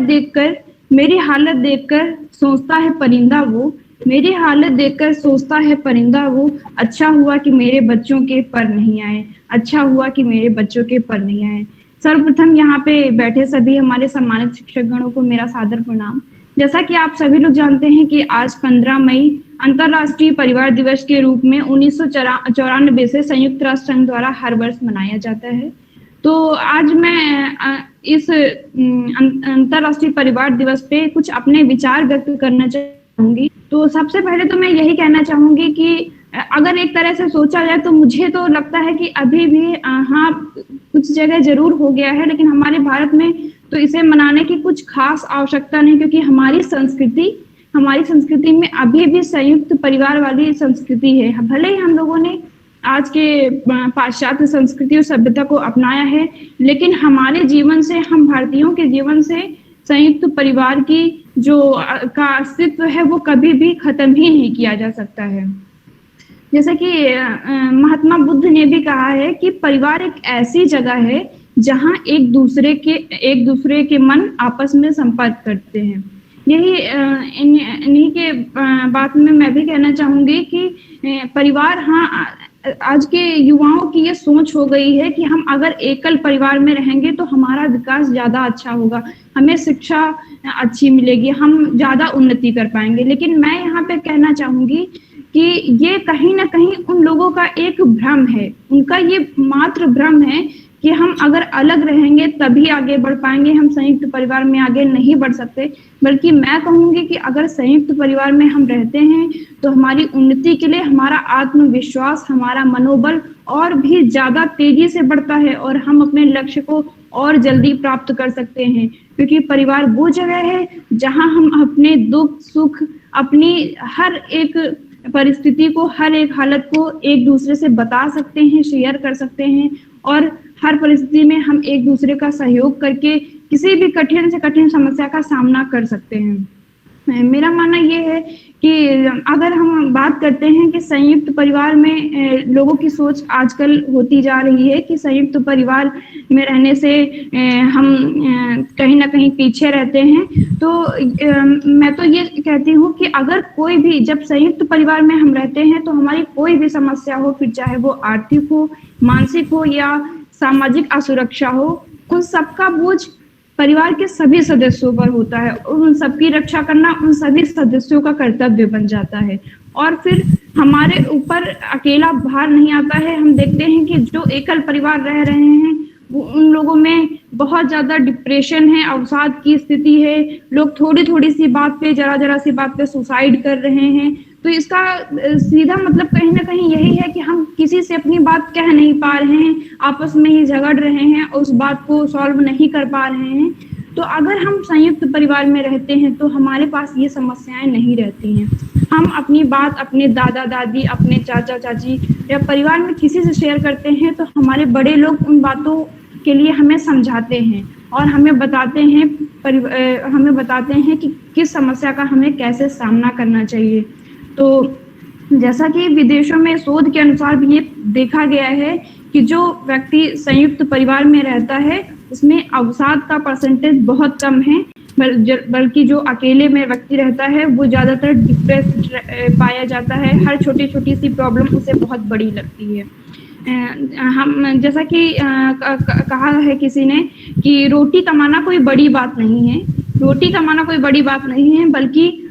देखकर सोचता है परिंदा वो, मेरी हालत देखकर सोचता है परिंदा वो, अच्छा हुआ कि मेरे बच्चों के पर नहीं आए, अच्छा हुआ कि मेरे बच्चों के पर नहीं आए। सर्वप्रथम यहाँ पे बैठे सभी हमारे सम्मानित शिक्षक गणों को मेरा सादर प्रणाम। जैसा कि आप सभी लोग जानते हैं कि आज 15 मई अंतर्राष्ट्रीय परिवार दिवस के रूप में 1994 से संयुक्त राष्ट्र संघ द्वारा हर वर्ष मनाया जाता है। तो आज मैं इस अंतर्राष्ट्रीय परिवार दिवस पे कुछ अपने विचार व्यक्त करना चाहूंगी। तो सबसे पहले तो मैं यही कहना चाहूंगी कि अगर एक तरह से सोचा जाए तो मुझे तो लगता है कि अभी भी हाँ कुछ जगह जरूर हो गया है, लेकिन हमारे भारत में तो इसे मनाने की कुछ खास आवश्यकता नहीं, क्योंकि हमारी संस्कृति में अभी भी संयुक्त परिवार वाली संस्कृति है। भले ही हम लोगों ने आज के पाश्चात्य संस्कृति और सभ्यता को अपनाया है, लेकिन हमारे जीवन से, हम भारतीयों के जीवन से संयुक्त परिवार की जो का अस्तित्व है वो कभी भी खत्म ही नहीं किया जा सकता है। जैसे कि महात्मा बुद्ध ने भी कहा है कि परिवार एक ऐसी जगह है जहां एक दूसरे के मन आपस में संपर्क करते हैं। यही इन्हीं के बात में मैं भी कहना चाहूंगी कि परिवार, हाँ आज के युवाओं की ये सोच हो गई है कि हम अगर एकल परिवार में रहेंगे तो हमारा विकास ज्यादा अच्छा होगा, हमें शिक्षा अच्छी मिलेगी, हम ज्यादा उन्नति कर पाएंगे। लेकिन मैं यहाँ पे कहना चाहूंगी कि ये कहीं ना कहीं उन लोगों का एक भ्रम है, उनका ये मात्र भ्रम है कि हम अगर अलग रहेंगे तभी आगे बढ़ पाएंगे, हम संयुक्त परिवार में आगे नहीं बढ़ सकते। बल्कि मैं कहूंगी कि अगर संयुक्त परिवार में हम रहते हैं तो हमारी उन्नति के लिए हमारा आत्मविश्वास, हमारा मनोबल और भी ज्यादा तेजी से बढ़ता है और हम अपने लक्ष्य को और जल्दी प्राप्त कर सकते हैं। क्योंकि परिवार वो जगह है जहां हम अपने दुख सुख, अपनी हर एक परिस्थिति को, हर एक हालत को एक दूसरे से बता सकते हैं, शेयर कर सकते हैं और हर परिस्थिति में हम एक दूसरे का सहयोग करके किसी भी कठिन से कठिन समस्या का सामना कर सकते हैं। मेरा मानना ये है कि अगर हम बात करते हैं कि संयुक्त परिवार में लोगों की सोच आजकल होती जा रही है कि संयुक्त परिवार में रहने से हम कहीं ना कहीं पीछे रहते हैं, तो मैं तो ये कहती हूँ कि अगर कोई भी, जब संयुक्त परिवार में हम रहते हैं तो हमारी कोई भी समस्या हो, फिर चाहे वो आर्थिक हो, मानसिक हो या सामाजिक असुरक्षा हो, उन सबका बोझ परिवार के सभी सदस्यों पर होता है और उन सबकी रक्षा करना उन सभी सदस्यों का कर्तव्य बन जाता है और फिर हमारे ऊपर अकेला भार नहीं आता है। हम देखते हैं कि जो एकल परिवार रह रहे हैं वो उन लोगों में बहुत ज्यादा डिप्रेशन है, अवसाद की स्थिति है, लोग थोड़ी थोड़ी सी बात पे, जरा सी बात पे सुसाइड कर रहे हैं। तो इसका सीधा मतलब कहीं ना कहीं यही है कि हम किसी से अपनी बात कह नहीं पा रहे हैं, आपस में ही झगड़ रहे हैं और उस बात को सॉल्व नहीं कर पा रहे हैं। तो अगर हम संयुक्त परिवार में रहते हैं तो हमारे पास ये समस्याएं नहीं रहती हैं। हम अपनी बात अपने दादा दादी, अपने चाचा चाची या परिवार में किसी से शेयर करते हैं तो हमारे बड़े लोग उन बातों के लिए हमें समझाते हैं और हमें बताते हैं कि किस समस्या का हमें कैसे सामना करना चाहिए। तो जैसा कि विदेशों में शोध के अनुसार भी ये देखा गया है कि जो व्यक्ति संयुक्त परिवार में रहता है उसमें अवसाद का परसेंटेज बहुत कम है, बल्कि जो अकेले में व्यक्ति रहता है वो ज्यादातर डिप्रेस्ड पाया जाता है। हर छोटी छोटी सी प्रॉब्लम उसे बहुत बड़ी लगती है। हम जैसा कि कहा है किसी ने कि रोटी कमाना कोई बड़ी बात नहीं है, रोटी कमाना कोई बड़ी बात नहीं है, बल्कि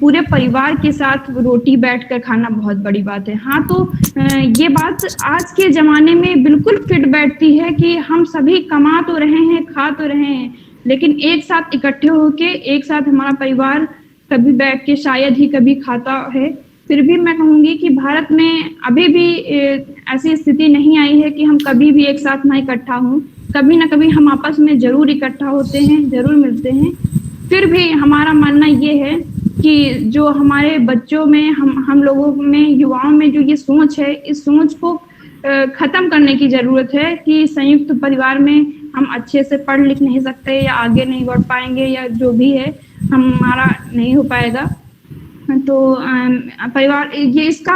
पूरे परिवार के साथ रोटी बैठकर खाना बहुत बड़ी बात है। हाँ, तो ये बात आज के जमाने में बिल्कुल फिट बैठती है कि हम सभी कमा तो रहे हैं, खा तो रहे हैं, लेकिन एक साथ इकट्ठे होके एक साथ हमारा परिवार कभी बैठ के शायद ही कभी खाता है। फिर भी मैं कहूँगी कि भारत में अभी भी ऐसी स्थिति नहीं आई है कि हम कभी भी एक साथ ना इकट्ठा हों, कभी ना कभी हम आपस में जरूर इकट्ठा होते हैं, जरूर मिलते हैं। फिर भी हमारा मानना ये है कि जो हमारे बच्चों में, हम लोगों में, युवाओं में जो ये सोच है, इस सोच को खत्म करने की जरूरत है कि संयुक्त परिवार में हम अच्छे से पढ़ लिख नहीं सकते या आगे नहीं बढ़ पाएंगे या जो भी है हमारा नहीं हो पाएगा। तो परिवार, ये इसका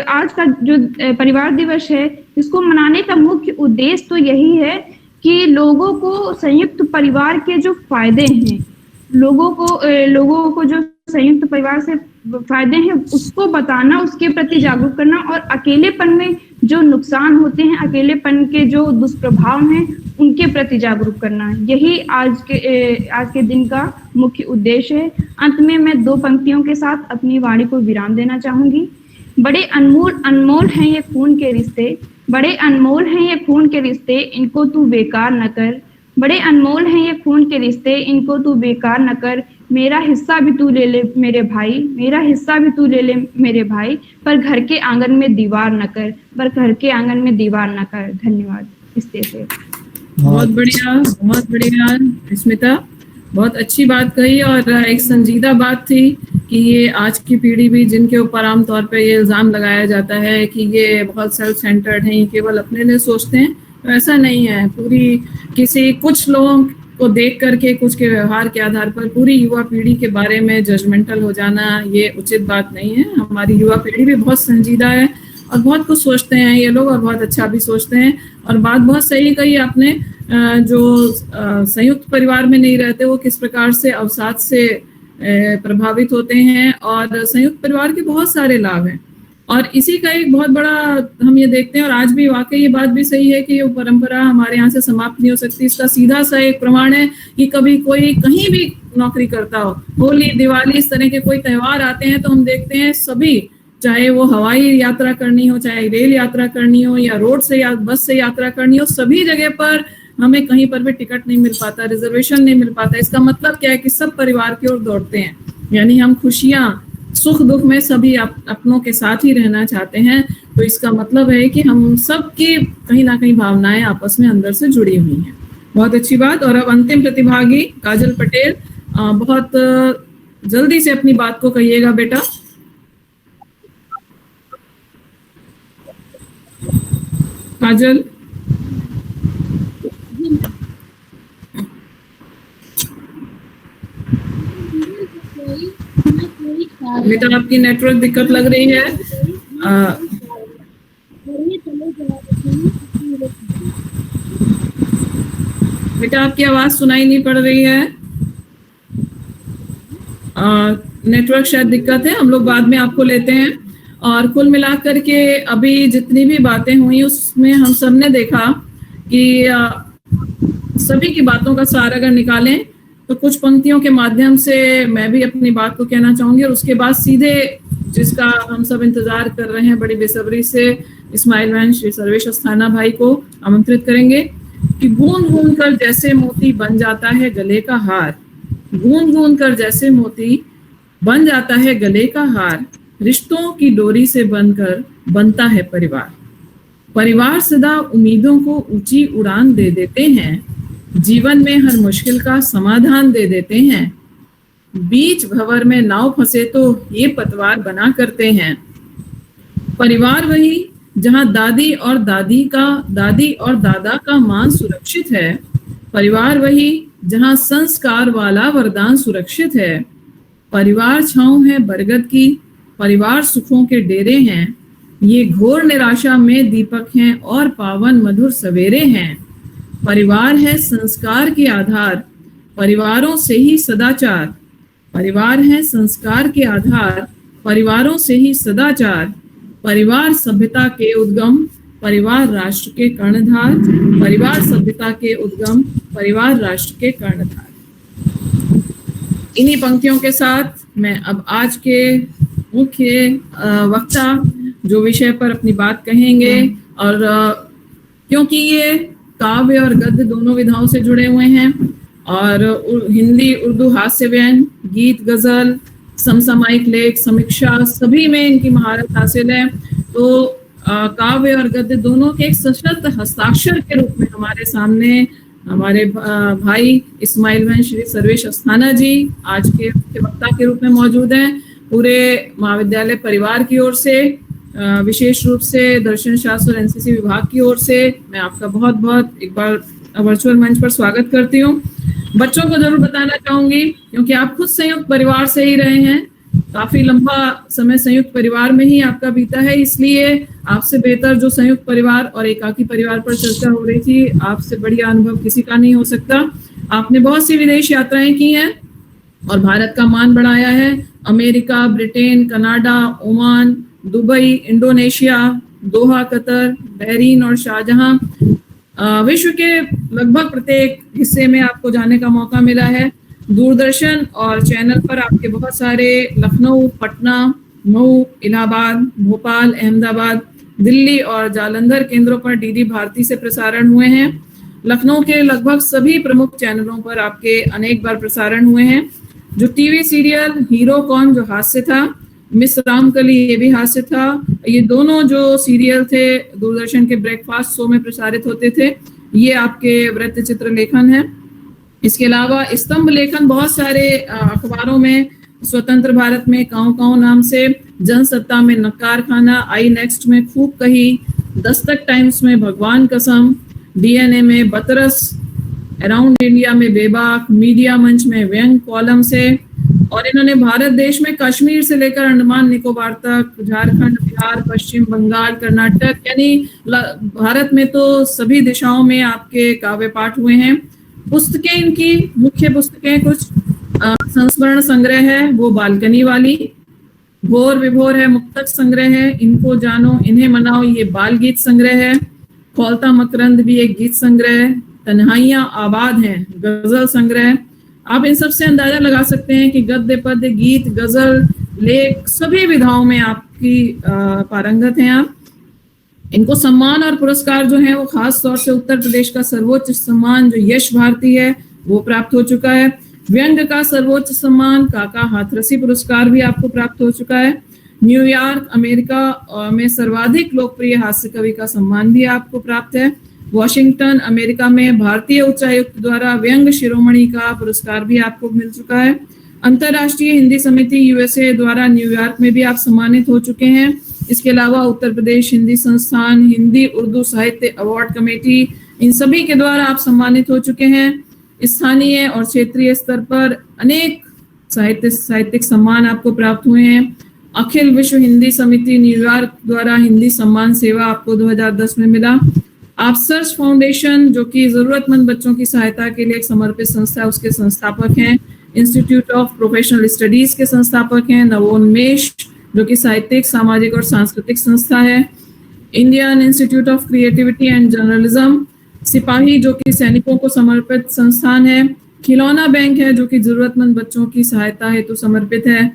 आज का जो परिवार दिवस है, इसको मनाने का मुख्य उद्देश्य तो यही है कि लोगों को संयुक्त परिवार के जो फायदे हैं, लोगों को जो संयुक्त परिवार से फायदे हैं उसको बताना, उसके प्रति जागरूक करना, और अकेलेपन में जो नुकसान होते हैं, अकेलेपन के जो दुष्प्रभाव हैं, उनके प्रति जागरूक करना। यही आज के दिन का मुख्य उद्देश्य है। अंत में मैं 2 पंक्तियों के साथ अपनी वाणी को विराम देना चाहूंगी। बड़े अनमोल हैं ये खून के रिश्ते, बड़े अनमोल हैं ये खून के रिश्ते, इनको तू बेकार न कर। बड़े अनमोल हैं ये खून के रिश्ते, इनको तू बेकार न कर। मेरा हिस्सा भी तू ले ले मेरे भाई, मेरा हिस्सा भी तू ले ले मेरे भाई, पर घर के आंगन में दीवार न कर, पर घर के आंगन में दीवार न कर। धन्यवाद। इस से बहुत बढ़िया स्मिता, बहुत अच्छी बात कही, और एक संजीदा बात थी कि ये आज की पीढ़ी भी, जिनके ऊपर आमतौर पे ये इल्ज़ाम लगाया जाता है कि ये बहुत सेल्फ सेंटर्ड हैं, केवल अपने लिए सोचते हैं, तो ऐसा नहीं है। कुछ लोगों को देख करके, कुछ के व्यवहार के आधार पर पूरी युवा पीढ़ी के बारे में जजमेंटल हो जाना ये उचित बात नहीं है। हमारी युवा पीढ़ी भी बहुत संजीदा है और बहुत कुछ सोचते हैं ये लोग, और बहुत अच्छा भी सोचते हैं। और बात बहुत सही कही आपने, जो संयुक्त परिवार में नहीं रहते वो किस प्रकार से अवसाद से प्रभावित होते हैं, और संयुक्त परिवार के बहुत सारे लाभ हैं। और इसी का एक बहुत बड़ा हम ये देखते हैं, और आज भी वाकई ये बात भी सही है कि ये परंपरा हमारे यहाँ से समाप्त नहीं हो सकती। इसका सीधा सा एक प्रमाण है कि कभी कोई कहीं भी नौकरी करता हो, होली, दिवाली, इस तरह के कोई त्यौहार आते हैं तो हम देखते हैं सभी, चाहे वो हवाई यात्रा करनी हो, चाहे रेल यात्रा करनी हो, या रोड से या बस से यात्रा करनी हो, सभी जगह पर हमें कहीं पर भी टिकट नहीं मिल पाता, रिजर्वेशन नहीं मिल पाता। इसका मतलब क्या है कि सब परिवार की ओर दौड़ते हैं, यानी हम खुशियां, सुख दुख में सभी अपनों के साथ ही रहना चाहते हैं। तो इसका मतलब है कि हम सब की कहीं ना कहीं भावनाएं आपस में अंदर से जुड़ी हुई हैं। बहुत अच्छी बात। और अब अंतिम प्रतिभागी काजल पटेल, बहुत जल्दी से अपनी बात को कहिएगा बेटा। काजल, बेटा आपकी नेटवर्क दिक्कत लग रही है। बेटा आपकी आवाज सुनाई नहीं पड़ रही है, नेटवर्क शायद दिक्कत है, हम लोग बाद में आपको लेते हैं। और कुल मिलाकर के अभी जितनी भी बातें हुई उसमें हम सब ने देखा कि सभी की बातों का सार अगर निकालें तो कुछ पंक्तियों के माध्यम से मैं भी अपनी बात को कहना चाहूंगी, और उसके बाद सीधे जिसका हम सब इंतजार कर रहे हैं बड़ी बेसब्री से, इस्माइल बहन श्री सर्वेश अस्थाना भाई को आमंत्रित करेंगे कि गूंद गूंद कर जैसे मोती बन जाता है गले का हार, गूंद गूंद कर जैसे मोती बन जाता है गले का हार, रिश्तों की डोरी से बनकर बनता है परिवार। परिवार सदा उम्मीदों को ऊंची उड़ान दे देते हैं, जीवन में हर मुश्किल का समाधान दे देते हैं। बीच भंवर में नाव फंसे तो ये पतवार बना करते हैं। परिवार वही जहां दादी और दादा का मान सुरक्षित है। परिवार वही जहां संस्कार वाला वरदान सुरक्षित है। परिवार छांव है बरगद की, परिवार सुखों के डेरे हैं। ये घोर निराशा में दीपक हैं और पावन मधुर सवेरे हैं। परिवार है संस्कार के आधार, परिवारों से ही सदाचार। परिवार है संस्कार के आधार, परिवारों से ही सदाचार। परिवार सभ्यता के उद्गम, परिवार राष्ट्र के कर्णधार। परिवार सभ्यता के उद्गम, परिवार राष्ट्र के कर्णधार। इन्हीं पंक्तियों के साथ मैं अब आज के मुख्य वक्ता जो विषय पर अपनी बात कहेंगे, और क्योंकि ये काव्य और गद्य दोनों विधाओं से जुड़े हुए हैं, और हिंदी, उर्दू, हास्य व्यंग, गीत, गजल, समसामयिक लेख, समीक्षा, सभी में इनकी महारत हासिल है, तो काव्य और गद्य दोनों के एक सशक्त हस्ताक्षर के रूप में हमारे सामने हमारे भाई इस्माइल बहन श्री सर्वेश अस्थाना जी आज के मुख्य वक्ता के रूप में मौजूद हैं। पूरे महाविद्यालय परिवार की ओर से, विशेष रूप से दर्शन शास्त्र और एनसीसी विभाग की ओर से मैं आपका बहुत बहुत एक बार वर्चुअल मंच पर स्वागत करती हूँ। बच्चों को जरूर बताना चाहूंगी, क्योंकि आप खुद संयुक्त परिवार से ही रहे हैं, काफी लंबा समय संयुक्त परिवार में ही आपका बीता है, इसलिए आपसे बेहतर जो संयुक्त परिवार और एकाकी परिवार पर चर्चा हो रही थी, आपसे बढ़िया अनुभव किसी का नहीं हो सकता। आपने बहुत सी विदेश यात्राएं की हैं और भारत का मान बढ़ाया है। America, Britain, Canada, Oman, Dubai, Indonesia, Doha, Qatar, Bahrain और शारजाह, विश्व के लगभग प्रत्येक हिस्से में आपको जाने का मौका मिला है। दूरदर्शन और चैनल पर आपके बहुत सारे लखनऊ, पटना, मऊ, इलाहाबाद, भोपाल, अहमदाबाद, दिल्ली और जालंधर केंद्रों पर डीडी भारती से प्रसारण हुए हैं। लखनऊ के लगभग सभी प्रमुख चैनलों पर आपके अनेक बार प्रसारण हुए हैं। जो टीवी सीरियल हीरो कौन, जो हास्य था, मिस रामकली, ये भी हास्य था। ये दोनों जो सीरियल थे दूरदर्शन के ब्रेकफास्ट शो में प्रसारित होते थे, ये आपके वृत्त चित्र लेखन है। इसके अलावा स्तंभ लेखन बहुत सारे अखबारों में, स्वतंत्र भारत में काऊ काऊ नाम से, जनसत्ता में नक्कार खाना, आई नेक्स्ट में खूब कही, दस्तक टाइम्स में भगवान कसम, डीएनए में बतरस, अराउंड इंडिया में बेबाक, मीडिया मंच में व्यंग कॉलम से, और इन्होंने भारत देश में कश्मीर से लेकर अंडमान निकोबार तक, झारखंड, बिहार, पश्चिम बंगाल, कर्नाटक, यानी भारत में तो सभी दिशाओं में आपके काव्य पाठ हुए हैं। पुस्तकें, इनकी मुख्य पुस्तकें कुछ संस्मरण संग्रह है, वो बालकनी वाली, भोर विभोर है, मुक्तक संग्रह है, इनको जानो इन्हें मनाओ, ये बाल गीत संग्रह है, खौलता मकरंद भी एक गीत संग्रह है, तन्हाइयां आबाद हैं गजल संग्रह। आप इन सब से अंदाजा लगा सकते हैं कि गद्य, पद्य, गीत, गजल, लेख सभी विधाओं में आपकी पारंगत हैं आप। इनको सम्मान और पुरस्कार जो है वो खास तौर से उत्तर प्रदेश का सर्वोच्च सम्मान जो यश भारती है वो प्राप्त हो चुका है। व्यंग का सर्वोच्च सम्मान काका हाथरसी पुरस्कार भी आपको प्राप्त हो चुका है। न्यूयॉर्क, अमेरिका में सर्वाधिक लोकप्रिय हास्य कवि का सम्मान भी आपको प्राप्त है। वॉशिंगटन, अमेरिका में भारतीय उच्चायुक्त द्वारा व्यंग शिरोमणि का पुरस्कार भी आपको मिल चुका है। अंतर्राष्ट्रीय हिंदी समिति यूएसए द्वारा न्यूयॉर्क में भी आप सम्मानित हो चुके हैं। इसके अलावा उत्तर प्रदेश हिंदी संस्थान, हिंदी उर्दू साहित्य अवार्ड कमेटी, इन सभी के द्वारा आप सम्मानित हो चुके हैं। स्थानीय और क्षेत्रीय स्तर पर अनेक साहित्यिक सम्मान आपको प्राप्त हुए हैं। अखिल विश्व हिंदी समिति न्यूयॉर्क द्वारा हिंदी सम्मान सेवा आपको 2010 में मिला। आप सर्च फाउंडेशन, जो कि जरूरतमंद बच्चों की सहायता के लिए एक समर्पित संस्था है, उसके संस्थापक हैं। इंस्टीट्यूट ऑफ प्रोफेशनल स्टडीज के संस्थापक हैं। नवोन्मेष, जो कि साहित्यिक, सामाजिक और सांस्कृतिक संस्था है। Indian institute of creativity and journalism. सिपाही, जो कि सैनिकों को समर्पित संस्थान है। खिलौना बैंक है, जो कि जरूरतमंद बच्चों की सहायता हेतु समर्पित है।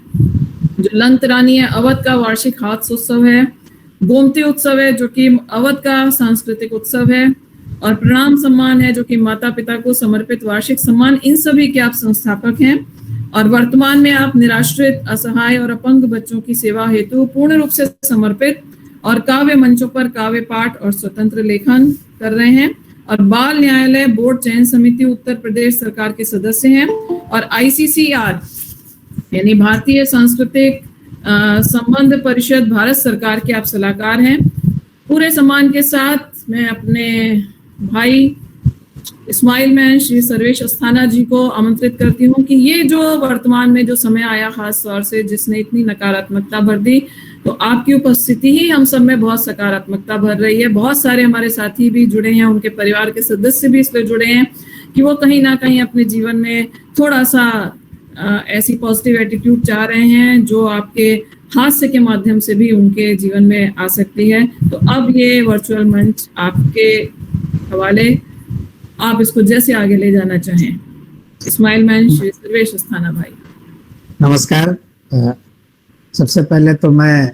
जो लंत रानी है, अवध का वार्षिक हास्य उत्सव है। गोमती उत्सव है, जो कि अवध का सांस्कृतिक उत्सव है। और प्रणाम सम्मान है, जो कि माता पिता को समर्पित वार्षिक सम्मान। इन सभी के आप संस्थापक हैं और वर्तमान में आप निराश्रित, असहाय और अपंग बच्चों की सेवा हेतु पूर्ण रूप से समर्पित और काव्य मंचों पर काव्य पाठ और स्वतंत्र लेखन कर रहे हैं। और बाल न्यायालय बोर्ड चयन समिति उत्तर प्रदेश सरकार के सदस्य हैं। और ICCR यानी भारतीय सांस्कृतिक संबंध परिषद भारत सरकार के आप सलाहकार हैं। पूरे सम्मान के साथ मैं अपने भाई इस्माइल बहन श्री सर्वेश अस्थाना जी को आमंत्रित करती हूँ कि ये जो वर्तमान में जो समय आया खास तौर से जिसने इतनी नकारात्मकता भर दी, तो आपकी उपस्थिति ही हम सब में बहुत सकारात्मकता भर रही है। बहुत सारे हमारे साथी भी जुड़े हैं, उनके परिवार के सदस्य भी इसलिए जुड़े हैं कि वो कहीं ना कहीं अपने जीवन में थोड़ा सा ऐसी पॉजिटिव एटीट्यूड चाह रहे हैं जो आपके हास्य के माध्यम से भी उनके जीवन में आ सकती है। तो अब ये वर्चुअल मंच आपके हवाले, आप इसको जैसे आगे ले जाना चाहें। इस्माइल बहन श्री सर्वेश अस्थाना भाई। नमस्कार। सबसे पहले तो मैं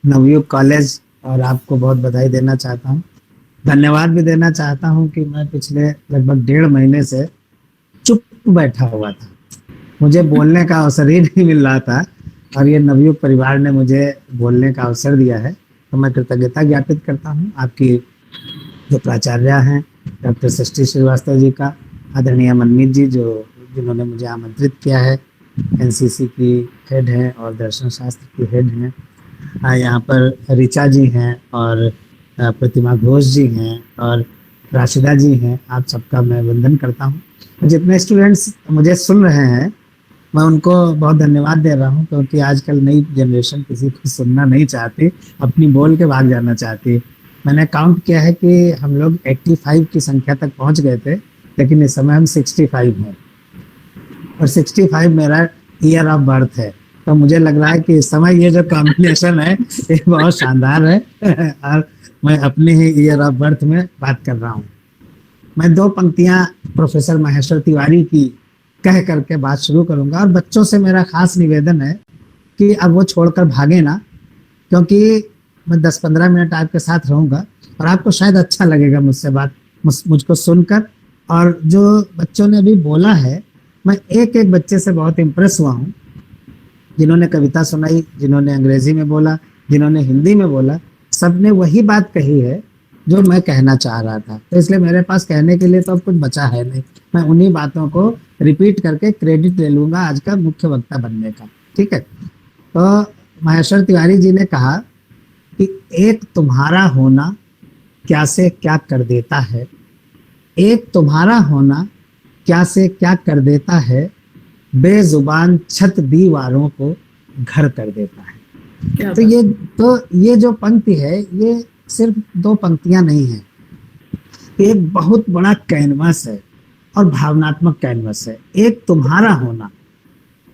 नवयुग कॉलेज और आपको बहुत बधाई देना चाहता हूँ। धन्यवाद भी देना चाहता हूँ कि मैं पिछले लगभग 1.5 महीने से चुप बैठा हुआ था, मुझे बोलने का अवसर ही नहीं मिल रहा था और ये नवयुग परिवार ने मुझे बोलने का अवसर दिया है। तो मैं कृतज्ञता ज्ञापित करता हूँ आपकी जो प्राचार्य हैं डॉक्टर सृष्टि श्रीवास्तव जी का, आदरणीय मनमीत जी जिन्होंने मुझे आमंत्रित किया है, एनसीसी की हेड हैं और दर्शन शास्त्र की हेड हैं, यहाँ पर ऋचा जी हैं और प्रतिमा घोष जी हैं और राशिदा जी हैं। आप सबका मैं वंदन करता हूँ। जितने स्टूडेंट्स मुझे सुन रहे हैं मैं उनको बहुत धन्यवाद दे रहा हूँ, क्योंकि आजकल नई जनरेशन किसी को सुनना नहीं चाहती, अपनी बोल के भाग जाना चाहती। मैंने काउंट किया है कि हम लोग 85 की संख्या तक पहुँच गए थे, लेकिन इस समय हम 65 हैं और 65 मेरा ईयर ऑफ बर्थ है। तो मुझे लग रहा है कि इस समय ये जो कॉम्बिनेशन है ये बहुत शानदार है और मैं अपने ही ईयर ऑफ बर्थ में बात कर रहा हूँ। मैं 2 पंक्तियाँ प्रोफेसर महेश्वर तिवारी की कह करके बात शुरू करूंगा और बच्चों से मेरा खास निवेदन है कि अब वो छोड़कर भागे ना, क्योंकि मैं 10-15 मिनट आपके साथ रहूंगा और आपको शायद अच्छा लगेगा मुझसे मुझको सुनकर। और जो बच्चों ने अभी बोला है, मैं एक एक बच्चे से बहुत इम्प्रेस हुआ हूँ, जिन्होंने कविता सुनाई, जिन्होंने अंग्रेजी में बोला, जिन्होंने हिंदी में बोला, सबने वही बात कही है जो मैं कहना चाह रहा था। तो इसलिए मेरे पास कहने के लिए तो अब कुछ बचा है नहीं, मैं उन्हीं बातों को रिपीट करके क्रेडिट ले लूंगा आज का मुख्य वक्ता बनने का। ठीक है, तो महेश्वर तिवारी जी ने कहा कि एक तुम्हारा होना क्या से क्या कर देता है, एक तुम्हारा होना क्या से क्या कर देता है, बेजुबान छत दीवारों को घर कर देता है। तो ये जो पंक्ति है ये सिर्फ 2 पंक्तियां नहीं है, एक बहुत बड़ा कैनवस है और भावनात्मक कैनवस है। एक तुम्हारा होना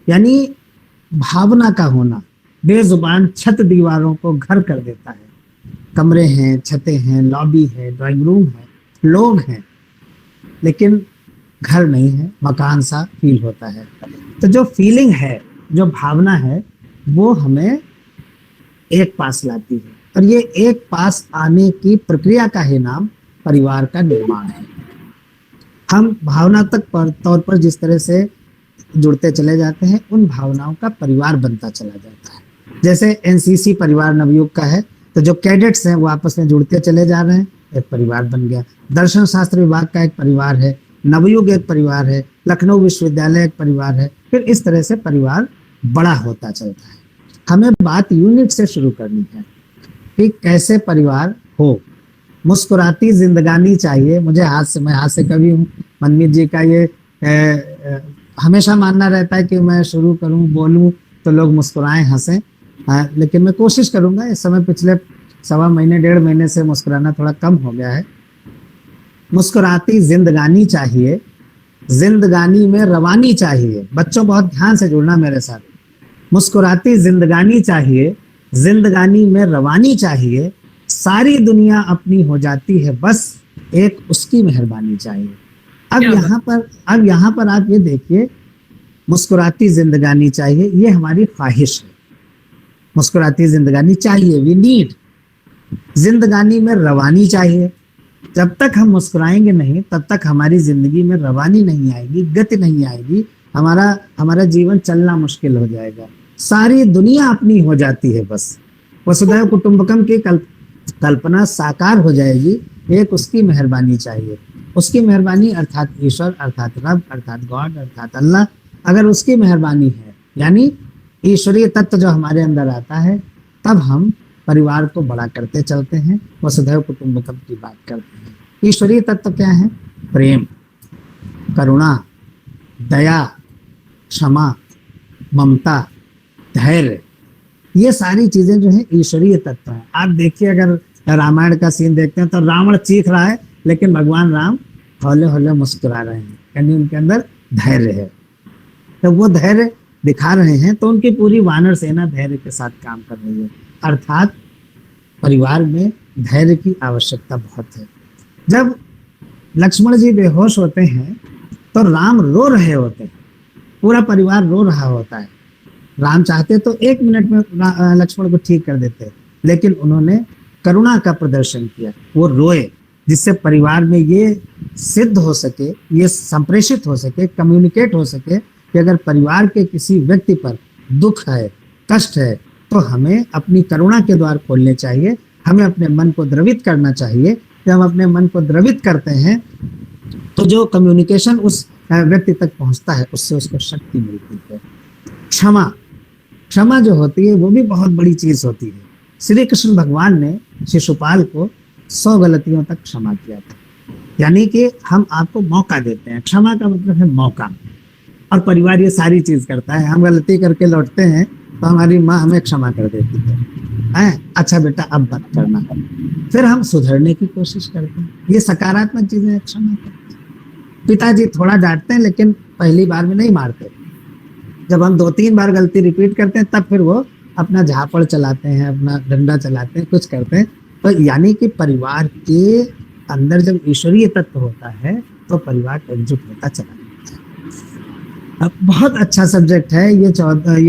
यानी भावना का होना, बेजुबान छत दीवारों को घर कर देता है। कमरे हैं, छतें हैं, लॉबी है, ड्राइंग रूम है, लोग हैं, लेकिन घर नहीं है, मकान सा फील होता है। तो जो फीलिंग है, जो भावना है, वो हमें एक पास लाती है और ये एक पास आने की प्रक्रिया का ही नाम परिवार का निर्माण है। हम भावनात्मक तौर पर जिस तरह से जुड़ते चले जाते हैं, उन भावनाओं का परिवार बनता चला जाता है। जैसे एनसीसी परिवार नवयुग का है, तो जो कैडेट्स हैं वो आपस में जुड़ते चले जा रहे हैं, एक परिवार बन गया। दर्शन शास्त्र विभाग का एक परिवार है, नवयुग एक परिवार है, लखनऊ विश्वविद्यालय एक परिवार है, फिर इस तरह से परिवार बड़ा होता चलता है। हमें बात यूनिट से शुरू करनी है कि कैसे परिवार हो। मुस्कुराती जिंदगानी चाहिए। मुझे मैं हाथ से कवि हूँ, मनमीत जी का ये हमेशा मानना रहता है कि मैं शुरू करूँ, बोलूँ तो लोग मुस्कुराएं, हंसें, लेकिन मैं कोशिश करूँगा। इस समय पिछले 1.25 महीने 1.5 महीने से मुस्कुराना थोड़ा कम हो गया है। मुस्कुराती जिंदगानी चाहिए, जिंदगानी में रवानी चाहिए। बच्चों बहुत ध्यान से जुड़ना मेरे साथ। मुस्कुराती जिंदगानी चाहिए, जिंदगानी में रवानी चाहिए, सारी दुनिया अपनी हो जाती है, बस एक उसकी मेहरबानी चाहिए। अब यहाँ पर आप ये देखिए, मुस्कुराती जिंदगानी चाहिए, ये हमारी ख्वाहिश है। मुस्कुराती जिंदगानी चाहिए, वी नीड। जिंदगानी में रवानी चाहिए। जब तक हम मुस्कुराएंगे नहीं, तब तक हमारी जिंदगी में रवानी नहीं आएगी, गति नहीं आएगी, हमारा जीवन चलना मुश्किल हो जाएगा। सारी दुनिया अपनी हो जाती है, बस वसुधैव कुटुंबकम की कल्पना साकार हो जाएगी। एक उसकी मेहरबानी चाहिए। उसकी मेहरबानी अर्थात ईश्वर, अर्थात रब, अर्थात गॉड, अर्थात अल्लाह। अगर उसकी मेहरबानी है, यानी ईश्वरीय तत्व जो हमारे अंदर आता है, तब हम परिवार को बड़ा करते चलते हैं, वसुधैव कुटुंबकम की बात करते हैं। ईश्वरीय तत्व क्या है? प्रेम, करुणा, दया, क्षमा, ममता, धैर्य, ये सारी चीजें जो है ईश्वरीय तत्व हैं। आप देखिए, अगर रामायण का सीन देखते हैं तो रावण चीख रहा है, लेकिन भगवान राम हौले हौले मुस्कुरा रहे हैं, यानी उनके अंदर धैर्य है। तो वो धैर्य दिखा रहे हैं, तो उनकी पूरी वानर सेना धैर्य के साथ काम कर रही है। अर्थात परिवार में धैर्य की आवश्यकता बहुत है। जब लक्ष्मण जी बेहोश होते हैं तो राम रो रहे होते हैं, पूरा परिवार रो रहा होता है। राम चाहते तो 1 मिनट में लक्ष्मण को ठीक कर देते, लेकिन उन्होंने करुणा का प्रदर्शन किया, वो रोए, जिससे परिवार में ये सिद्ध हो सके, ये संप्रेषित हो सके, कम्युनिकेट हो सके कि अगर परिवार के किसी व्यक्ति पर दुख है, कष्ट है, तो हमें अपनी करुणा के द्वार खोलने चाहिए हमें अपने मन को द्रवित करना चाहिए। जब हम अपने मन को द्रवित करते हैं तो जो कम्युनिकेशन उस व्यक्ति तक पहुंचता है उससे उसको शक्ति मिलती है। क्षमा जो होती है वो भी बहुत बड़ी चीज होती है। श्री कृष्ण भगवान ने शिशुपाल को 100 गलतियों तक क्षमा किया था, यानी कि हम आपको मौका देते हैं। क्षमा का मतलब है मौका, और परिवार ये सारी चीज करता है। हम गलती करके लौटते हैं तो हमारी माँ हमें क्षमा कर देती है, अच्छा बेटा अब मत करना, फिर हम सुधरने की कोशिश करते हैं। ये सकारात्मक चीजें क्षमा करते हैं। पिताजी थोड़ा डांटते हैं लेकिन पहली बार में नहीं मारते। जब हम 2-3 बार गलती रिपीट करते हैं तब फिर वो अपना झापड़ चलाते हैं, अपना डंडा चलाते हैं, कुछ करते हैं। तो यानी कि परिवार के अंदर जब ईश्वरीय तत्व होता है तो परिवार एकजुट होता चला जाता है। अब बहुत अच्छा सब्जेक्ट है ये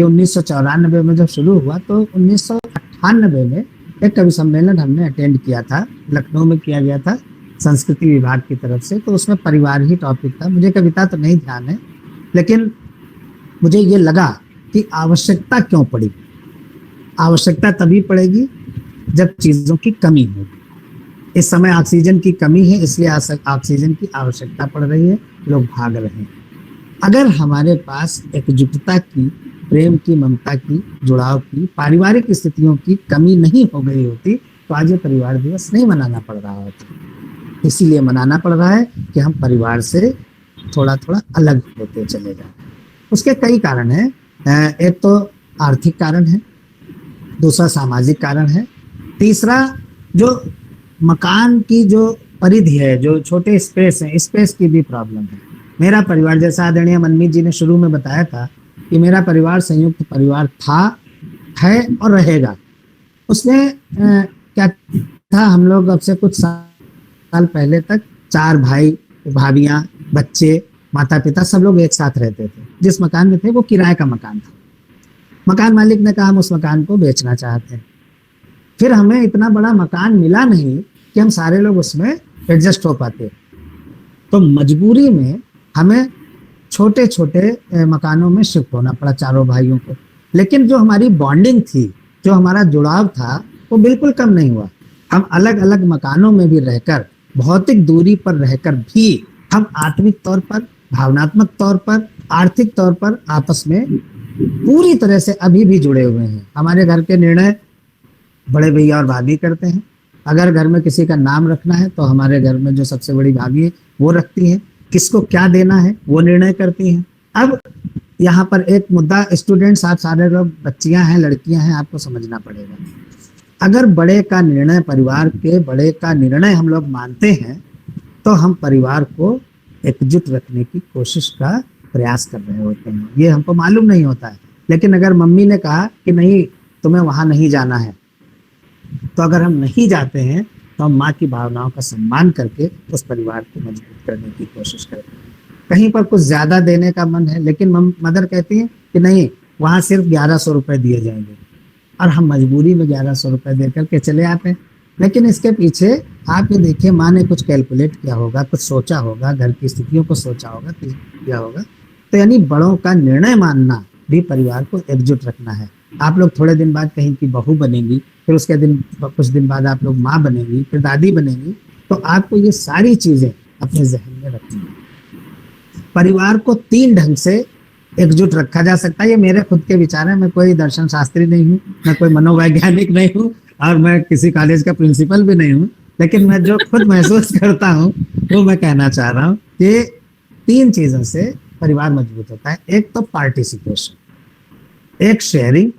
1994 में जब शुरू हुआ तो 1998 में एक कवि सम्मेलन हमने अटेंड किया था, लखनऊ में किया गया था संस्कृति विभाग की तरफ से। तो उसमें परिवार ही टॉपिक था। मुझे कविता तो नहीं ध्यान है, लेकिन मुझे ये लगा कि आवश्यकता क्यों पड़ी। आवश्यकता तभी पड़ेगी जब चीजों की कमी होगी। इस समय ऑक्सीजन की कमी है, इसलिए ऑक्सीजन की आवश्यकता पड़ रही है, लोग भाग रहे हैं। अगर हमारे पास एकजुटता की, प्रेम की, ममता की, जुड़ाव की, पारिवारिक स्थितियों की कमी नहीं हो गई होती तो आज ये परिवार दिवस नहीं मनाना पड़ रहा होता। इसीलिए मनाना पड़ रहा है कि हम परिवार से थोड़ा थोड़ा अलग होते चले जाए। उसके कई कारण हैं। एक तो आर्थिक कारण है, दूसरा सामाजिक कारण है, तीसरा जो मकान की जो परिधि है, जो छोटे स्पेस है, स्पेस की भी प्रॉब्लम है। मेरा परिवार, जैसा आदरणीय मनमीत जी ने शुरू में बताया था कि मेरा परिवार संयुक्त परिवार था, है और रहेगा। उसमें क्या था, हम लोग अब से कुछ साल पहले तक 4 भाई, भाभियां, बच्चे, माता पिता सब लोग एक साथ रहते थे। जिस मकान में थे वो किराए का मकान था। मकान मालिक ने कहा हम उस मकान को बेचना चाहते हैं। फिर हमें इतना बड़ा मकान मिला नहीं कि हम सारे लोग उसमें एडजस्ट हो पाते, तो मजबूरी में हमें छोटे छोटे मकानों में शिफ्ट होना पड़ा चारों भाइयों को। लेकिन जो हमारी बॉन्डिंग थी, जो हमारा जुड़ाव था, वो बिल्कुल कम नहीं हुआ। हम अलग अलग मकानों में भी रहकर, भौतिक दूरी पर रहकर भी हम आत्मिक तौर पर, भावनात्मक तौर पर, आर्थिक तौर पर आपस में पूरी तरह से अभी भी जुड़े हुए हैं। हमारे घर के निर्णय बड़े भैया और भाभी करते हैं। अगर घर में किसी का नाम रखना है तो हमारे घर में जो सबसे बड़ी भाभी है वो रखती है, किसको क्या देना है वो निर्णय करती हैं। अब यहाँ पर एक मुद्दा, स्टूडेंट्स आप सारे लोग बच्चियां हैं, लड़कियां हैं, आपको समझना पड़ेगा। अगर बड़े का निर्णय, परिवार के बड़े का निर्णय हम लोग मानते हैं तो हम परिवार को एकजुट रखने की कोशिश का प्रयास कर रहे होते हैं। ये हमको मालूम नहीं होता है। लेकिन अगर मम्मी ने कहा कि नहीं तुम्हें वहां नहीं जाना है, तो अगर हम नहीं जाते हैं तो हम माँ की भावनाओं का सम्मान करके उस परिवार को मजबूत करने की कोशिश करते हैं। कहीं पर कुछ ज्यादा देने का मन है, लेकिन मदर कहती है कि नहीं वहां सिर्फ 1100 रुपए दिए जाएंगे, और हम मजबूरी में 1100 रुपए दे करके चले आते हैं। लेकिन इसके पीछे आप ये देखिए, माँ ने कुछ कैलकुलेट किया होगा, कुछ सोचा होगा, घर की स्थितियों को सोचा होगा, किया होगा। तो यानी बड़ों का निर्णय मानना भी परिवार को एकजुट रखना है। आप लोग थोड़े दिन बाद कहीं की बहू बनेंगी, फिर उसके कुछ दिन बाद आप लोग माँ बनेंगी, फिर दादी बनेंगी, तो आपको ये सारी चीजें अपने जहन में रखनी है। परिवार को 3 ढंग से एकजुट रखा जा सकता है। ये मेरे खुद के विचार हैं। मैं कोई दर्शन शास्त्री नहीं हूँ, मैं कोई मनोवैज्ञानिक नहीं हूँ, और मैं किसी कॉलेज का प्रिंसिपल भी नहीं हूँ। लेकिन मैं जो खुद महसूस करता हूँ वो मैं कहना चाह रहा हूँ कि 3 चीजों से परिवार मजबूत होता है। एक तो पार्टिसिपेशन, एक शेयरिंग,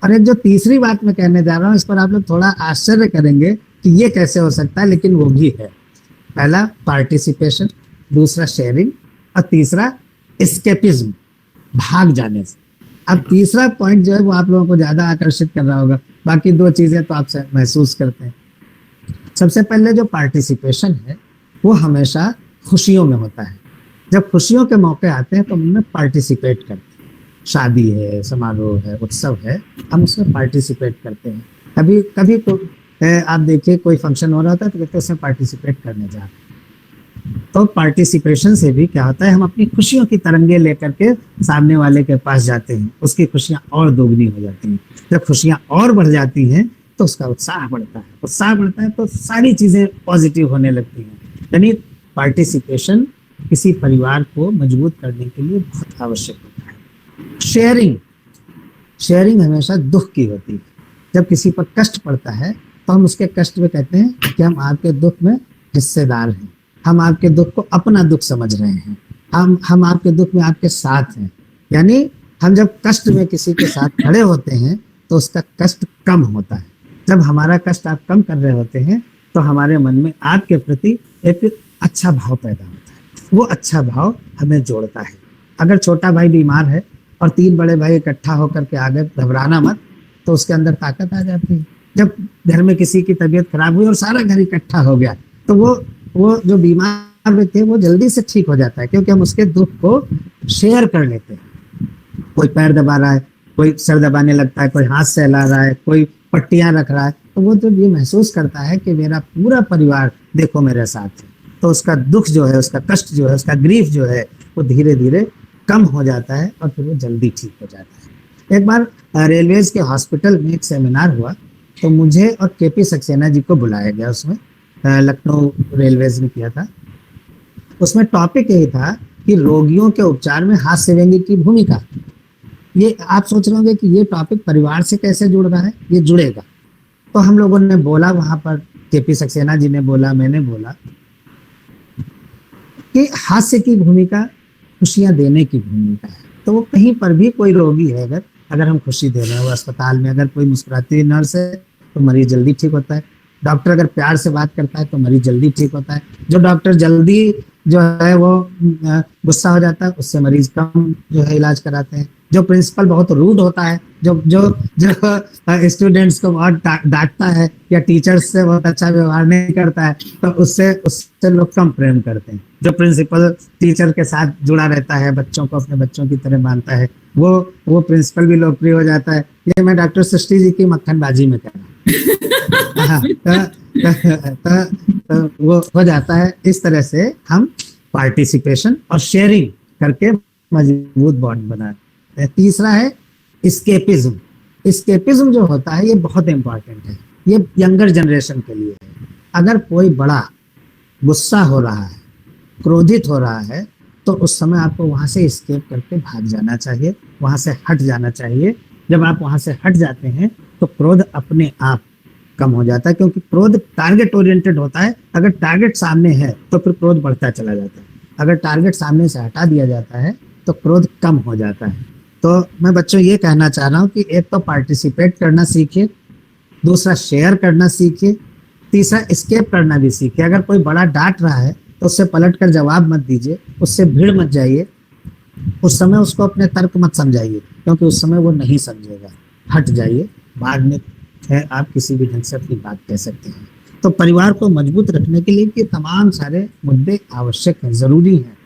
और एक जो तीसरी बात मैं कहने जा रहा हूँ, इस पर आप लोग थोड़ा आश्चर्य करेंगे कि ये कैसे हो सकता है, लेकिन वो भी है। पहला पार्टिसिपेशन, दूसरा शेयरिंग, और तीसरा एस्केपिज्म, भाग जाने से। अब तीसरा पॉइंट जो है वो आप लोगों को ज्यादा आकर्षित कर रहा होगा, बाकी 2 चीजें तो आप महसूस करते हैं। सबसे पहले जो पार्टिसिपेशन है वो हमेशा खुशियों में होता है। जब खुशियों के मौके आते हैं तो उनमें पार्टिसिपेट करते हैं। शादी है, समारोह है, उत्सव है, हम उसमें पार्टिसिपेट करते हैं। कभी कभी तो आप देखिए कोई फंक्शन हो रहा होता है तो कहते हैं उसमें पार्टिसिपेट करने जा रहे हैं। तो पार्टिसिपेशन से भी क्या होता है, हम अपनी खुशियों की तरंगे लेकर के सामने वाले के पास जाते हैं, उसकी खुशियां और दोगुनी हो जाती हैं। जब खुशियां और बढ़ जाती हैं तो उसका उत्साह बढ़ता है, उत्साह बढ़ता है तो सारी चीजें पॉजिटिव होने लगती हैं। यानी पार्टिसिपेशन किसी परिवार को मजबूत करने के लिए बहुत आवश्यक होता है। शेयरिंग हमेशा दुख की होती है। जब किसी पर कष्ट पड़ता है तो हम उसके कष्ट में कहते हैं कि हम आपके दुख में हिस्सेदार हैं, हम आपके दुख को अपना दुख समझ रहे हैं, हम आपके दुख में आपके साथ हैं। यानी हम जब कष्ट में किसी के साथ खड़े होते हैं तो उसका कष्ट कम होता है। जब हमारा कष्ट आप कम कर रहे होते हैं तो हमारे मन में आपके प्रति एक अच्छा भाव पैदा होता है। वो अच्छा भाव हमें जोड़ता है। अगर छोटा भाई बीमार है और 3 बड़े भाई इकट्ठा होकर के आ गए, घबराना मत, तो उसके अंदर ताकत आ जाती है। जब घर में किसी की तबीयत खराब हुई और सारा घर इकट्ठा हो गया तो वो जो बीमार व्यक्ति है वो जल्दी से ठीक हो जाता है, क्योंकि हम उसके दुख को शेयर कर लेते हैं। कोई पैर दबा रहा है, कोई सर दबाने लगता है, कोई हाथ सहला रहा है, कोई पट्टियां रख रहा है, तो वो जब ये महसूस करता है कि मेरा पूरा परिवार देखो मेरे साथ है, तो उसका दुख जो है, उसका कष्ट जो है, उसका ग्रीफ जो है वो धीरे धीरे कम हो जाता है और फिर वो जल्दी ठीक हो जाता है। एक बार रेलवेज के हॉस्पिटल में एक सेमिनार हुआ तो मुझे और केपी सक्सेना जी को बुलाया गया। उसमें लखनऊ रेलवेज ने किया था। उसमें टॉपिक यही था कि रोगियों के उपचार में हास्य व्यंग्य की भूमिका। ये आप सोच रहे होंगे कि ये टॉपिक परिवार से कैसे जुड़ रहा है, ये जुड़ेगा। तो हम लोगों ने बोला, वहां पर केपी सक्सेना जी ने बोला, मैंने बोला कि हास्य की भूमिका खुशियां देने की भूमिका है। तो वो कहीं पर भी कोई रोगी है, अगर हम खुशी दे रहे हैं, वो अस्पताल में अगर कोई मुस्कुराती हुई नर्स है तो मरीज जल्दी ठीक होता है। डॉक्टर अगर प्यार से बात करता है तो मरीज जल्दी ठीक होता है। जो डॉक्टर जल्दी जो है वो गुस्सा हो जाता है, उससे मरीज कम जो है इलाज कराते हैं। जो प्रिंसिपल बहुत रूड होता है, जो जो जो स्टूडेंट्स को बहुत डांटता है या टीचर्स से बहुत अच्छा व्यवहार नहीं करता है, तो उससे लोग कम प्रेम करते हैं। जो प्रिंसिपल टीचर के साथ जुड़ा रहता है, बच्चों को अपने बच्चों की तरह मानता है, वो प्रिंसिपल भी लोकप्रिय हो जाता है। ये मैं डॉक्टर सृष्टि जी की मक्खनबाजी में कह रहा हूँ। तो वो हो जाता है। इस तरह से हम पार्टिसिपेशन और शेयरिंग करके मजबूत बॉन्ड बनाते हैं। तीसरा है एस्केपिज्म। एस्केपिज्म जो होता है ये बहुत इंपॉर्टेंट है, ये यंगर जनरेशन के लिए है। अगर कोई बड़ा गुस्सा हो रहा है, क्रोधित हो रहा है, तो उस समय आपको वहां से एस्केप करके भाग जाना चाहिए, वहां से हट जाना चाहिए। जब आप वहां से हट जाते हैं तो क्रोध अपने आप कम हो जाता है, क्योंकि क्रोध टारगेट ओरिएंटेड होता है। अगर टारगेट सामने है तो फिर क्रोध बढ़ता चला जाता है। अगर टारगेट सामने से हटा दिया जाता है तो क्रोध कम हो जाता है। तो मैं बच्चों ये कहना चाह रहा हूँ कि एक तो पार्टिसिपेट करना सीखिए, दूसरा शेयर करना सीखिए, तीसरा एस्केप करना भी सीखिए। अगर कोई बड़ा डांट रहा है तो उससे पलट कर जवाब मत दीजिए, उससे भिड़ मत जाइए, उस समय उसको अपने तर्क मत समझाइए, क्योंकि उस समय वो नहीं समझेगा। हट जाइए, बाद में आप किसी भी ढंग से अपनी बात कह सकते हैं। तो परिवार को मजबूत रखने के लिए ये तमाम सारे मुद्दे आवश्यक हैं, जरूरी हैं।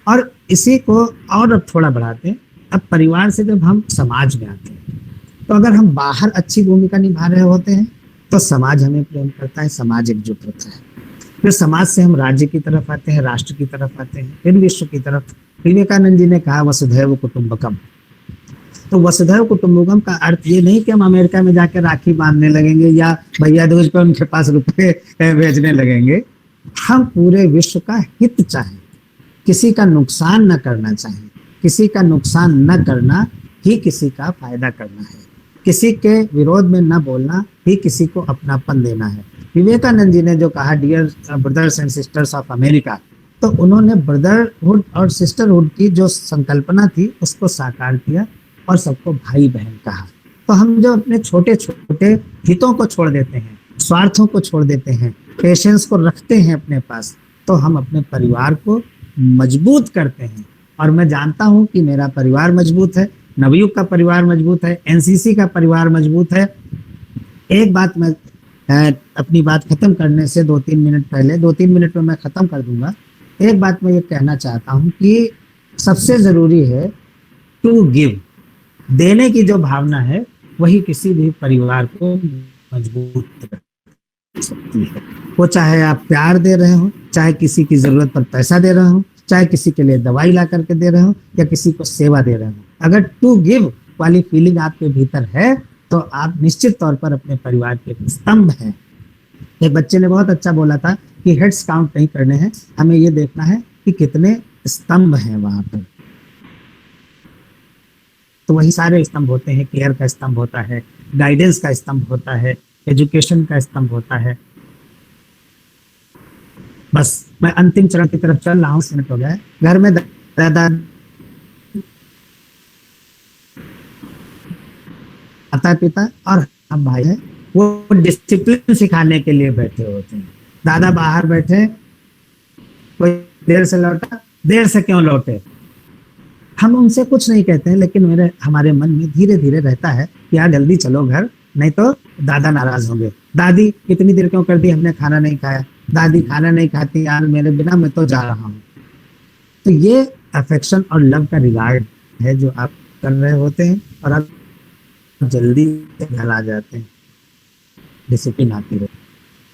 और इसी को और अब थोड़ा बढ़ाते हैं। अब परिवार से जब हम समाज में आते हैं, तो अगर हम बाहर अच्छी भूमिका निभा रहे होते हैं तो समाज हमें प्रेम करता है, समाज एकजुट होता है। फिर समाज से हम राज्य की तरफ आते हैं, राष्ट्र की तरफ आते हैं, फिर विश्व की तरफ। विवेकानंद जी ने कहा वसुधैव कुटुंबकम। तो वसुधैव कुटुंबकम का अर्थ ये नहीं कि हम अमेरिका में जाकर राखी बांधने लगेंगे या भैया दूज पर उनके पास रुपए भेजने लगेंगे। हम पूरे विश्व का हित चाहें, किसी का नुकसान न करना चाहें। किसी का नुकसान न करना ही किसी का फायदा करना है। किसी के विरोध में न बोलना ही किसी को अपनापन देना है। विवेकानंद जी ने जो कहा, dear brothers and sisters of America, तो उन्होंने ब्रदरहुड और सिस्टरहुड की जो संकल्पना थी उसको साकार किया और सबको भाई बहन कहा। तो हम जो अपने छोटे छोटे हितों को छोड़ देते हैं, स्वार्थों को छोड़ देते हैं, पेशेंस को रखते हैं अपने पास, तो हम अपने परिवार को मजबूत करते हैं। और मैं जानता हूं कि मेरा परिवार मजबूत है, नवयुग का परिवार मजबूत है, एनसीसी का परिवार मजबूत है। एक बात मैं अपनी बात खत्म करने से 2-3 मिनट पहले, 2-3 मिनट में मैं खत्म कर दूंगा। एक बात मैं ये कहना चाहता हूँ कि सबसे जरूरी है टू गिव। देने की जो भावना है वही किसी भी परिवार को मजबूत रख सकती है। वो चाहे आप प्यार दे रहे हो, चाहे किसी की जरूरत पर पैसा दे रहे हो, चाहे किसी के लिए दवाई ला करके दे रहे हो या किसी को सेवा दे रहे हो। अगर टू गिव वाली फीलिंग आपके भीतर है तो आप निश्चित तौर पर अपने परिवार के एक स्तंभ हैं। एक बच्चे ने बहुत अच्छा बोला था कि हेड्स काउंट नहीं करने हैं, हमें ये देखना है कि कितने स्तंभ हैं वहां पर। तो वही सारे स्तंभ होते हैं, केयर का स्तंभ होता है, गाइडेंस का स्तंभ होता है, एजुकेशन का स्तंभ होता है। बस मैं अंतिम चरण की तरफ चल रहा हूँ, मिनट हो गया है। घर में दादा माता पिता और हम भाई है, वो डिसिप्लिन सिखाने के लिए बैठे होते हैं। दादा बाहर बैठे, कोई देर से लौटा, देर से क्यों लौटे, हम उनसे कुछ नहीं कहते हैं, लेकिन हमारे मन में धीरे धीरे रहता है कि यार जल्दी चलो घर, नहीं तो दादा नाराज होंगे। दादी इतनी देर क्यों कर दी, हमने खाना नहीं खाया, दादी खाना नहीं खाती यार मेरे बिना, मैं तो जा रहा हूँ। तो ये अफेक्शन और लव का रिगार्ड है जो आप कर रहे होते हैं, और आप जल्दी घर आ जाते हैं, डिसिप्लिन आती है।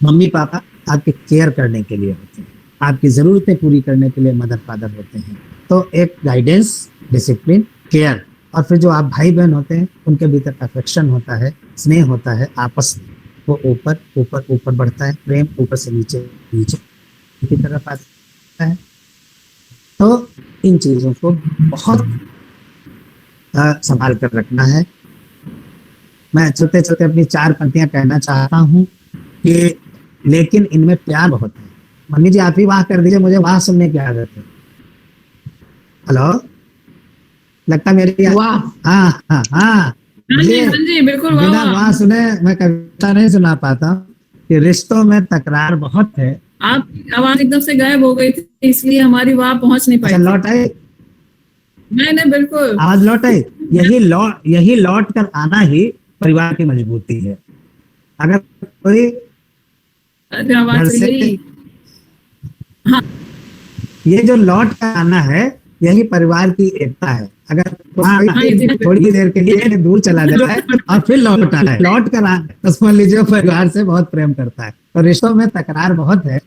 मम्मी पापा आपके केयर करने के लिए होते हैं, आपकी ज़रूरतें पूरी करने के लिए मदर फादर होते हैं। तो एक गाइडेंस, डिसिप्लिन, केयर, और फिर जो आप भाई बहन होते हैं उनके भीतर अफेक्शन होता है, स्नेह होता है आपस में, वो ऊपर ऊपर ऊपर बढ़ता है, प्रेम ऊपर से नीचे नीचे की तरफ आता है। तो इन चीज़ों को बहुत संभाल कर रखना है। मैं चलते चलते अपनी 4 पंक्तियां कहना चाहता हूँ कि लेकिन इनमें प्यार बहुत है। मम्मी जी आप ही वाह कर दीजिए, मुझे वाह सुनने की आदत है। हेलो, लगता मेरी वाह, हाँ हाँ हाँ जी बिल्कुल वाह। बिना वाह सुने मैं कविता नहीं सुना पाता कि रिश्तों में तकरार बहुत है। आप आवाज एकदम से गायब हो गई थी, इसलिए हमारी वाह पहुंच नहीं पाई। लौट आई? नहीं बिल्कुल आवाज लौट आई। यही लौट कर आना ही परिवार की मजबूती है। अगर कोई घर से, हाँ, ये जो लौट कर आना है यही परिवार की एकता है। अगर थोड़ी देर के लिए दूर चला जाता है और फिर लौट आता है, लौट कर तो समझ लीजिए परिवार से बहुत प्रेम करता है। तो रिश्तों में तकरार बहुत है,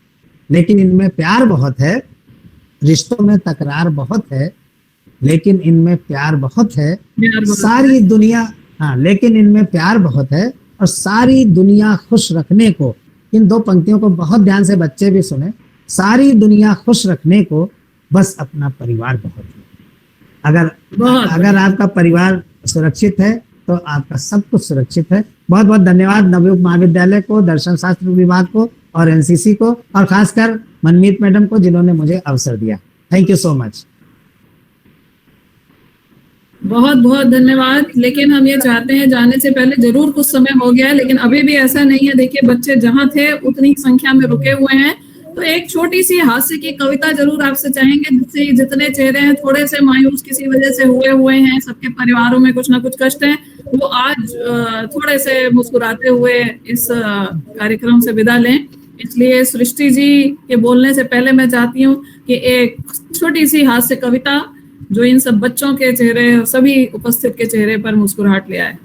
लेकिन इनमें प्यार बहुत है। रिश्तों में तकरार बहुत है, लेकिन इनमें प्यार बहुत है। सारी दुनिया, हाँ, लेकिन इनमें प्यार बहुत है और सारी दुनिया खुश रखने को, इन 2 पंक्तियों को बहुत ध्यान से बच्चे भी सुने, सारी दुनिया खुश रखने को बस अपना परिवार बहुत है। अगर आपका परिवार सुरक्षित है तो आपका सब कुछ सुरक्षित है। बहुत बहुत धन्यवाद नवयुग महाविद्यालय को, दर्शन शास्त्र विभाग को और एनसीसी को, और खासकर मनमीत मैडम को जिन्होंने मुझे अवसर दिया। Thank you so much. बहुत बहुत धन्यवाद। लेकिन हम ये चाहते हैं, जाने से पहले जरूर कुछ समय हो गया है, लेकिन अभी भी ऐसा नहीं है। देखिए बच्चे जहाँ थे उतनी ही संख्या में रुके हुए हैं। तो एक छोटी सी हास्य की कविता जरूर आपसे चाहेंगे, जिससे जितने चेहरे हैं थोड़े से मायूस किसी वजह से हुए हैं, सबके परिवारों में कुछ ना कुछ कष्ट है, वो आज थोड़े से मुस्कुराते हुए इस कार्यक्रम से विदा लें। इसलिए सृष्टि जी के बोलने से पहले मैं चाहती हूँ कि एक छोटी सी हास्य कविता जो इन सब बच्चों के चेहरे, सभी उपस्थित के चेहरे पर मुस्कुराहट ले आए।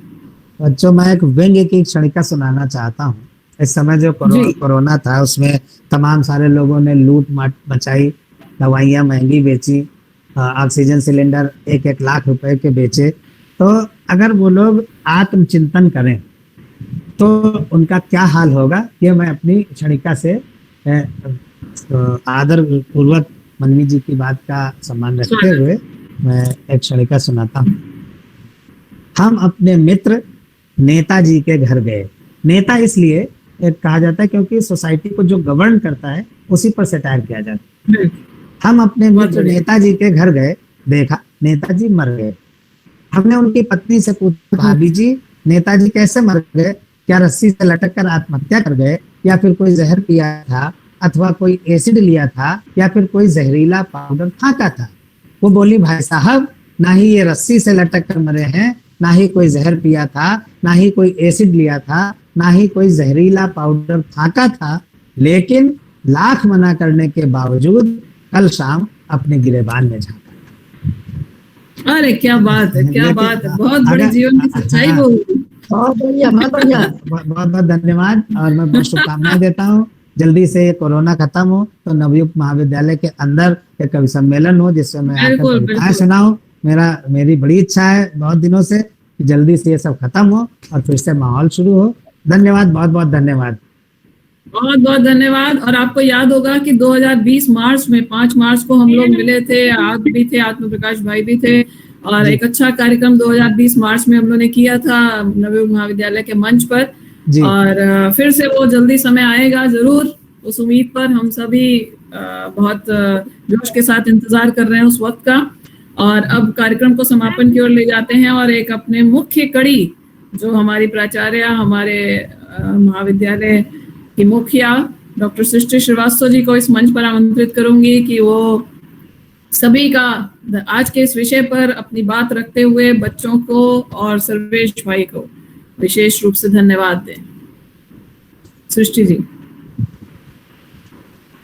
बच्चों, मैं एक व्यंग्य की क्षणिका सुनाना चाहता हूँ। इस समय जो कोरोना था उसमें तमाम सारे लोगों ने लूट मचाई, दवाइयाँ महंगी बेची, ऑक्सीजन सिलेंडर 1-1 लाख रुपए के बेचे। तो अगर वो लोग आत्मचिंतन करें तो उनका क्या हाल होगा, ये मैं अपनी क्षणिका से आदर पूर्वक मनवी जी की बात का सम्मान रखते हुए मैं एक क्षणिका सुनाता हूँ। हम अपने मित्र नेताजी के घर गए। नेता इसलिए कहा जाता है क्योंकि सोसाइटी को जो गवर्न करता है उसी पर सटायर किया जाता है। हम अपने मित्र नेताजी के घर गए, देखा नेताजी मर गए। हमने उनकी पत्नी से पूछा, भाभी जी नेताजी कैसे मर गए? क्या रस्सी से लटक कर आत्महत्या कर गए, या फिर कोई जहर पिया था, अथवा कोई एसिड लिया था, या फिर कोई जहरीला पाउडर फाँका था? वो बोली, भाई साहब ना ही ये रस्सी से लटक कर मरे हैं, ना ही कोई जहर पिया था, ना ही कोई एसिड लिया था, ना ही कोई जहरीला पाउडर फाँका था, लेकिन लाख मना करने के बावजूद कल शाम अपने गिरेबान में झांका। अरे क्या बात है, क्या बात है, बहुत बड़ी जीवन की सच्चाई वो। बहुत बढ़िया, बहुत बढ़िया, बहुत बहुत धन्यवाद। और मैं बहुत शुभकामनाएं देता हूँ, जल्दी से ये कोरोना खत्म हो तो नवयुग महाविद्यालय के अंदर एक कवि सम्मेलन हो जिससे मैं कविताएं सुनाऊं। मेरी बड़ी इच्छा है बहुत दिनों से, कि जल्दी से ये सब खत्म हो और फिर से माहौल शुरू हो। धन्यवाद, बहुत बहुत धन्यवाद। बहुत बहुत धन्यवाद। और आपको याद होगा कि 2020 मार्च में 5 मार्च को हम लोग मिले थे, आप भी थे, आत्म प्रकाश भाई भी थे, और एक अच्छा कार्यक्रम 2020 मार्च में हम लोगों ने किया था नवयुग महाविद्यालय के मंच पर। और फिर से वो जल्दी समय आएगा जरूर, उस उम्मीद पर हम सभी बहुत जोश के साथ इंतजार कर रहे हैं उस वक्त का। और अब कार्यक्रम को समापन की ओर ले जाते हैं और एक अपने मुख्य कड़ी जो हमारी प्राचार्य, हमारे महाविद्यालय की मुखिया डॉक्टर सृष्टि श्रीवास्तव जी को इस मंच पर आमंत्रित करूंगी कि वो सभी का आज के इस विषय पर अपनी बात रखते हुए बच्चों को और सर्वेश भाई को विशेष रूप से धन्यवाद दें। सृष्टि जी।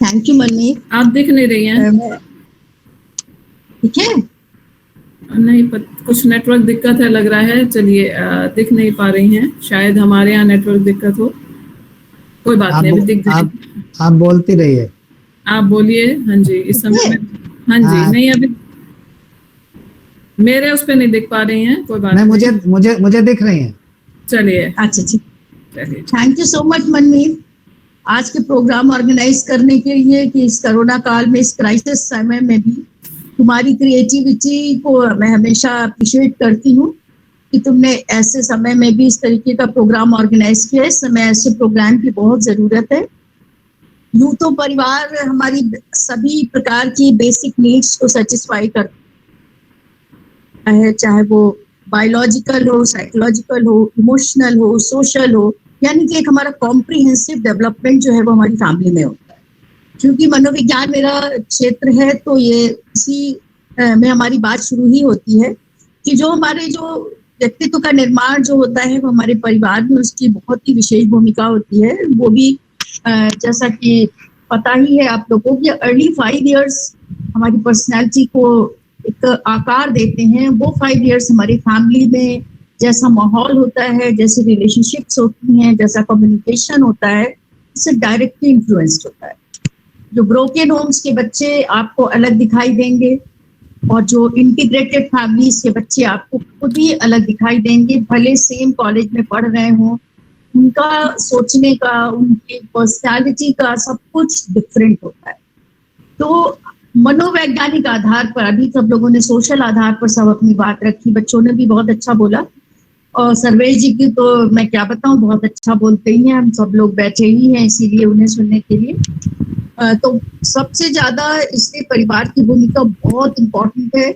थैंक यू मनमीत। आप दिख नहीं रही हैं। ठीक है, नहीं कुछ नेटवर्क दिक्कत है लग रहा है। चलिए, दिख नहीं पा रही हैं, शायद हमारे यहाँ नेटवर्क दिक्कत हो। कोई बात नहीं, अभी दिख जाएगी। आप बोलती रहिए। आप बोलिए। हाँ जी, इस समय में हाँ जी नहीं, अभी मेरे उस पे नहीं दिख पा रही हैं। कोई बात नहीं, मुझे दिख रही हैं। चलिए, अच्छा ठीक, चलिए। थैंक यू सो मच मनमीत, आज के प्रोग्राम ऑर्गेनाइज करने के लिए कि इस कोरोना काल में, इस क्राइसिस समय में भी तुम्हारी क्रिएटिविटी को मैं हमेशा अप्रिशिएट करती हूँ कि तुमने ऐसे समय में भी इस तरीके का प्रोग्राम ऑर्गेनाइज किया। इस समय ऐसे प्रोग्राम की बहुत जरूरत है। यूं तो परिवार हमारी सभी प्रकार की बेसिक नीड्स को सेटिस्फाई करता है, चाहे वो बायोलॉजिकल हो, साइकोलॉजिकल हो, इमोशनल हो, सोशल हो, यानी कि एक हमारा कॉम्प्रिहेंसिव डेवलपमेंट जो है वो हमारी फैमिली में होता है। क्योंकि मनोविज्ञान मेरा क्षेत्र है तो ये इसी में हमारी बात शुरू ही होती है कि जो हमारे जो व्यक्तित्व का निर्माण जो होता है वो हमारे परिवार में उसकी बहुत ही विशेष भूमिका होती है। वो भी जैसा कि पता ही है आप लोगों को, अर्ली 5 इयर्स हमारी पर्सनैलिटी को एक आकार देते हैं। वो 5 इयर्स हमारी फैमिली में जैसा माहौल होता है, जैसे रिलेशनशिप्स होती हैं, जैसा कम्युनिकेशन होता है, इससे डायरेक्टली इन्फ्लुएंस्ड होता है। जो ब्रोकन होम्स के बच्चे आपको अलग दिखाई देंगे और जो इंटीग्रेटेड फैमिलीज के बच्चे आपको खुद ही अलग दिखाई देंगे, भले सेम कॉलेज में पढ़ रहे हों। उनका सोचने का, उनकी पर्सनालिटी का सब कुछ डिफरेंट होता है। तो मनोवैज्ञानिक आधार पर, अभी सब लोगों ने सोशल आधार पर सब अपनी बात रखी, बच्चों ने भी बहुत अच्छा बोला और सर्वेश जी की तो मैं क्या बताऊं, बहुत अच्छा बोलते ही हैं। हम सब लोग बैठे ही हैं इसीलिए उन्हें सुनने के लिए। तो सबसे ज्यादा इसलिए परिवार की भूमिका बहुत इम्पोर्टेंट है।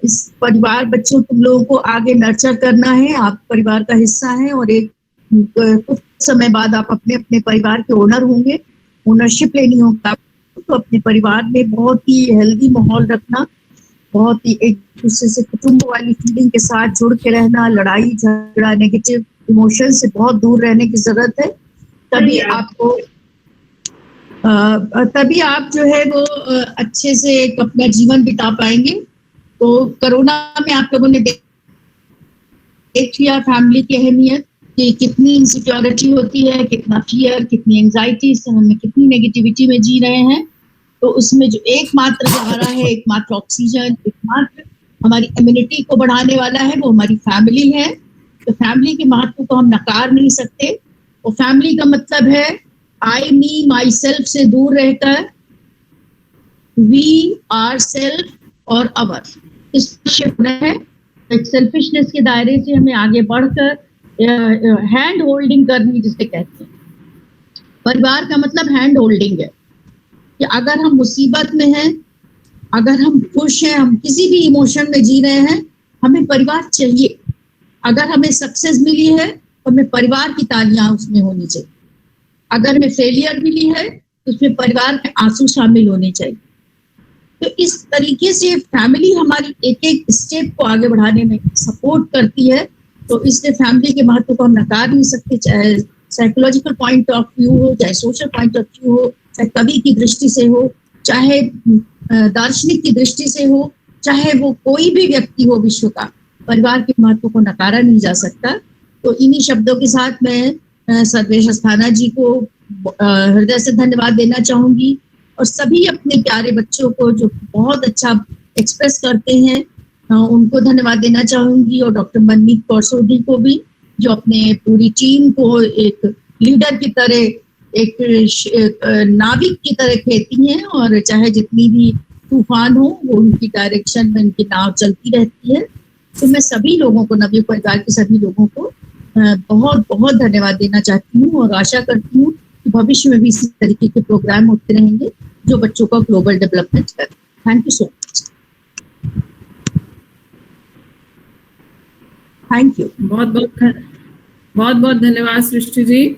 इस परिवार, बच्चों, तुम लोगों को आगे नर्चर करना है, आप परिवार का हिस्सा हैं और एक कुछ समय बाद आप अपने अपने परिवार के ओनर होंगे, ओनरशिप लेनी होगा। तो अपने परिवार में बहुत ही हेल्दी माहौल रखना, बहुत ही एक दूसरे से कुटुंब वाली फीलिंग के साथ जुड़ के रहना, लड़ाई झगड़ा, नेगेटिव इमोशन से बहुत दूर रहने की जरूरत है। तभी आप जो है वो अच्छे से एक अपना जीवन बिता पाएंगे। तो कोरोना में आप लोगों ने देख लिया फैमिली की अहमियत, कि कितनी इनसिक्योरिटी होती है, कितना फियर, कितनी एंजाइटी, इस समय में कितनी नेगेटिविटी में जी रहे हैं। तो उसमें जो एकमात्र सहारा है, एकमात्र ऑक्सीजन, एकमात्र हमारी इम्यूनिटी को बढ़ाने वाला है, वो हमारी फैमिली है। तो फैमिली के महत्व को हम नकार नहीं सकते। और फैमिली का मतलब है आई, मी, माई सेल्फ से दूर रहकर वी, आर सेल्फ और अवर, इस शिफ्ट है। एक सेल्फिशनेस के दायरे से हमें आगे बढ़कर हैंड होल्डिंग करनी जिसे कहते हैं। परिवार का मतलब हैंड होल्डिंग है कि अगर हम मुसीबत में हैं, अगर हम खुश हैं, हम किसी भी इमोशन में जी रहे हैं, हमें परिवार चाहिए। अगर हमें सक्सेस मिली है तो हमें परिवार की तालियां उसमें होनी चाहिए। अगर हमें फेलियर मिली है तो उसमें परिवार के आंसू शामिल होने चाहिए। तो इस तरीके से फैमिली हमारी एक एक स्टेप को आगे बढ़ाने में सपोर्ट करती है। तो इसलिए फैमिली के महत्व को हम नकार नहीं सकते, चाहे साइकोलॉजिकल पॉइंट ऑफ व्यू हो, चाहे सोशल पॉइंट ऑफ व्यू हो, चाहे कवि की दृष्टि से हो, चाहे दार्शनिक की दृष्टि से हो, चाहे वो कोई भी व्यक्ति हो विश्व का, परिवार के महत्व को नकारा नहीं जा सकता। तो इन्हीं शब्दों के साथ मैं सर्वेश अस्थाना जी को हृदय से धन्यवाद देना चाहूंगी और सभी अपने प्यारे बच्चों को जो बहुत अच्छा एक्सप्रेस करते हैं उनको धन्यवाद देना चाहूंगी, और डॉक्टर मनमीत कौर सोढी को भी, जो अपने पूरी टीम को एक लीडर की तरह, एक नाविक की तरह कहती हैं, और चाहे जितनी भी तूफान हो वो उनकी डायरेक्शन में उनकी नाव चलती रहती है। तो मैं सभी लोगों को, नवयुग परिवार के सभी लोगों को बहुत बहुत धन्यवाद देना चाहती हूँ, और आशा करती हूँ कि भविष्य में भी इसी तरीके के प्रोग्राम होते रहेंगे जो बच्चों का ग्लोबल डेवलपमेंट करें। Thank you so much. Thank you. बहुत बहुत धन्यवाद सृष्टि जी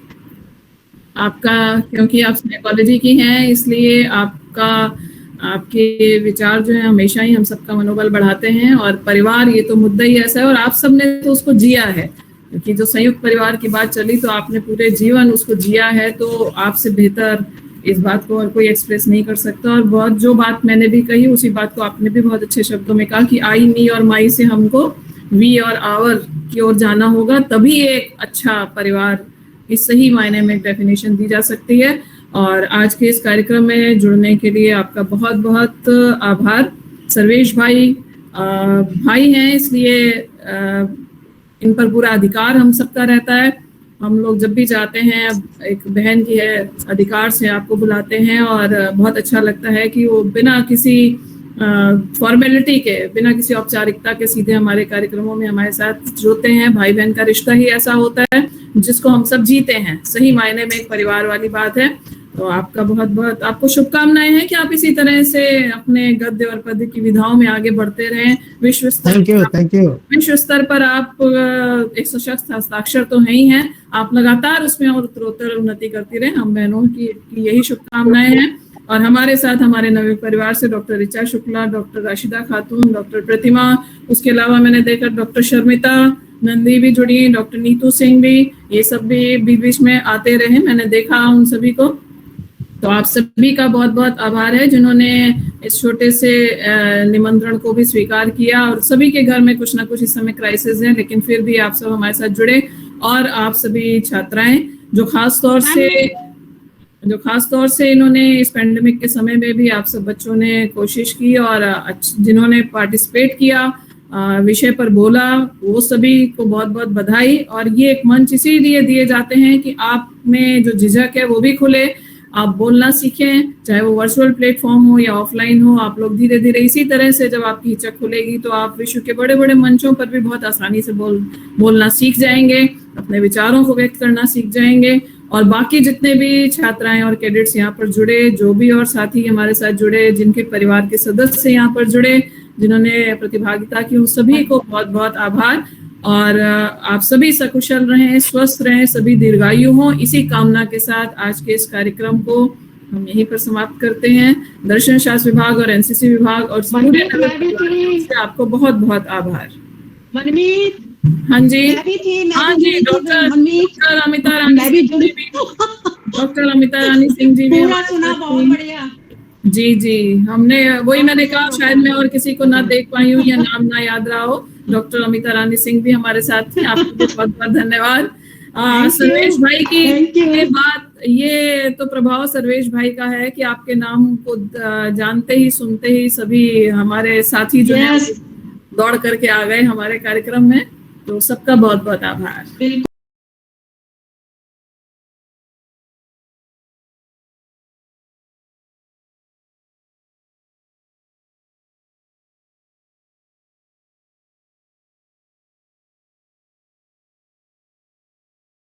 आपका, क्योंकि आप साइकोलॉजी की हैं इसलिए आपके विचार जो है हमेशा ही हम सबका मनोबल बढ़ाते हैं। और परिवार ये तो मुद्दा ही ऐसा है, और आप सबने तो उसको जिया है, क्योंकि जो संयुक्त परिवार की बात चली तो आपने पूरे जीवन उसको जिया है, तो आपसे बेहतर इस बात को और कोई एक्सप्रेस नहीं कर सकता। और बहुत जो बात मैंने भी कही उसी बात को आपने भी बहुत अच्छे शब्दों में कहा कि आई, मी और माई से हमको वी और आवर की ओर जाना होगा, तभी एक अच्छा परिवार इस सही मायने में डेफिनेशन दी जा सकती है। और आज के इस कार्यक्रम में जुड़ने के लिए आपका बहुत बहुत आभार। सर्वेश भाई भाई हैं, इसलिए इन पर पूरा अधिकार हम सबका रहता है। हम लोग जब भी जाते हैं, एक बहन की है, अधिकार से आपको बुलाते हैं, और बहुत अच्छा लगता है कि वो बिना किसी फॉर्मेलिटी के, बिना किसी औपचारिकता के सीधे हमारे कार्यक्रमों में हमारे साथ जुड़ते हैं। भाई बहन का रिश्ता ही ऐसा होता है जिसको हम सब जीते हैं, सही मायने में एक परिवार वाली बात है। तो आपका बहुत बहुत आपको शुभकामनाएं हैं कि आप इसी तरह से अपने गद्य और पद्य की विधाओं में आगे बढ़ते रहें। विश्व स्तर पर आप एक सशक्त हस्ताक्षर तो है ही हैं, आप लगातार उसमें और उत्तरोत्तर उन्नति करती रहें। हम बहनों की यही शुभकामनाएं हैं। और हमारे साथ हमारे नवयुग परिवार से डॉक्टर ऋचा शुक्ला, डॉक्टर राशिदा खातून, डॉक्टर प्रतिमा, उसके अलावा मैंने देखा डॉक्टर शर्मिता नंदी भी जुड़ी, डॉक्टर नीतू सिंह भी, ये सब भी बीच में आते रहे, मैंने देखा उन सभी को। तो आप सभी का बहुत बहुत आभार है जिन्होंने इस छोटे से निमंत्रण को भी स्वीकार किया। और सभी के घर में कुछ ना कुछ इस समय क्राइसिस है, लेकिन फिर भी आप सब हमारे साथ जुड़े। और आप सभी छात्राएं जो खास तौर से इन्होंने इस पेंडेमिक के समय में भी आप सब बच्चों ने कोशिश की, और जिन्होंने पार्टिसिपेट किया, विषय पर बोला, वो सभी को बहुत बहुत बधाई। और ये एक मंच इसीलिए दिए जाते हैं कि आप में जो झिझक है वो भी खुले, आप बोलना सीखें, चाहे वो वर्चुअल प्लेटफॉर्म हो या ऑफलाइन हो। आप लोग धीरे धीरे इसी तरह से जब आपकी हिचक खुलेगी तो आप विश्व के बड़े बड़े मंचों पर भी बहुत आसानी से बोलना सीख जाएंगे, अपने विचारों को व्यक्त करना सीख जाएंगे। और बाकी जितने भी छात्राएं और कैडेट्स यहाँ पर जुड़े, जो भी और साथी हमारे साथ जुड़े, जिनके परिवार के सदस्य यहाँ पर जुड़े, जिन्होंने प्रतिभागिता की, उन सभी को बहुत बहुत आभार। और आप सभी सकुशल रहें, स्वस्थ रहें, सभी दीर्घायु हों, इसी कामना के साथ आज के इस कार्यक्रम को हम यहीं पर समाप्त करते हैं। दर्शन शास्त्र विभाग और एनसीसी विभाग और आपको बहुत बहुत आभार। मनमीत, हाँ जी, हाँ जी, डॉक्टर अमिता रानी सिंह जी भी सुना, बहुत बढ़िया। जी जी, हमने वही मैंने कहा, शायद मैं और किसी को ना देख पाई हूँ या नाम ना याद रहा हो। डॉक्टर अमिता रानी सिंह भी हमारे साथ थे, आपको बहुत बहुत धन्यवाद। सर्वेश भाई की बात, ये तो प्रभाव सर्वेश भाई का है कि आपके नाम को जानते ही सुनते ही सभी हमारे साथी जो है दौड़ करके आ गए हमारे कार्यक्रम में। तो सबका बहुत बहुत आभार।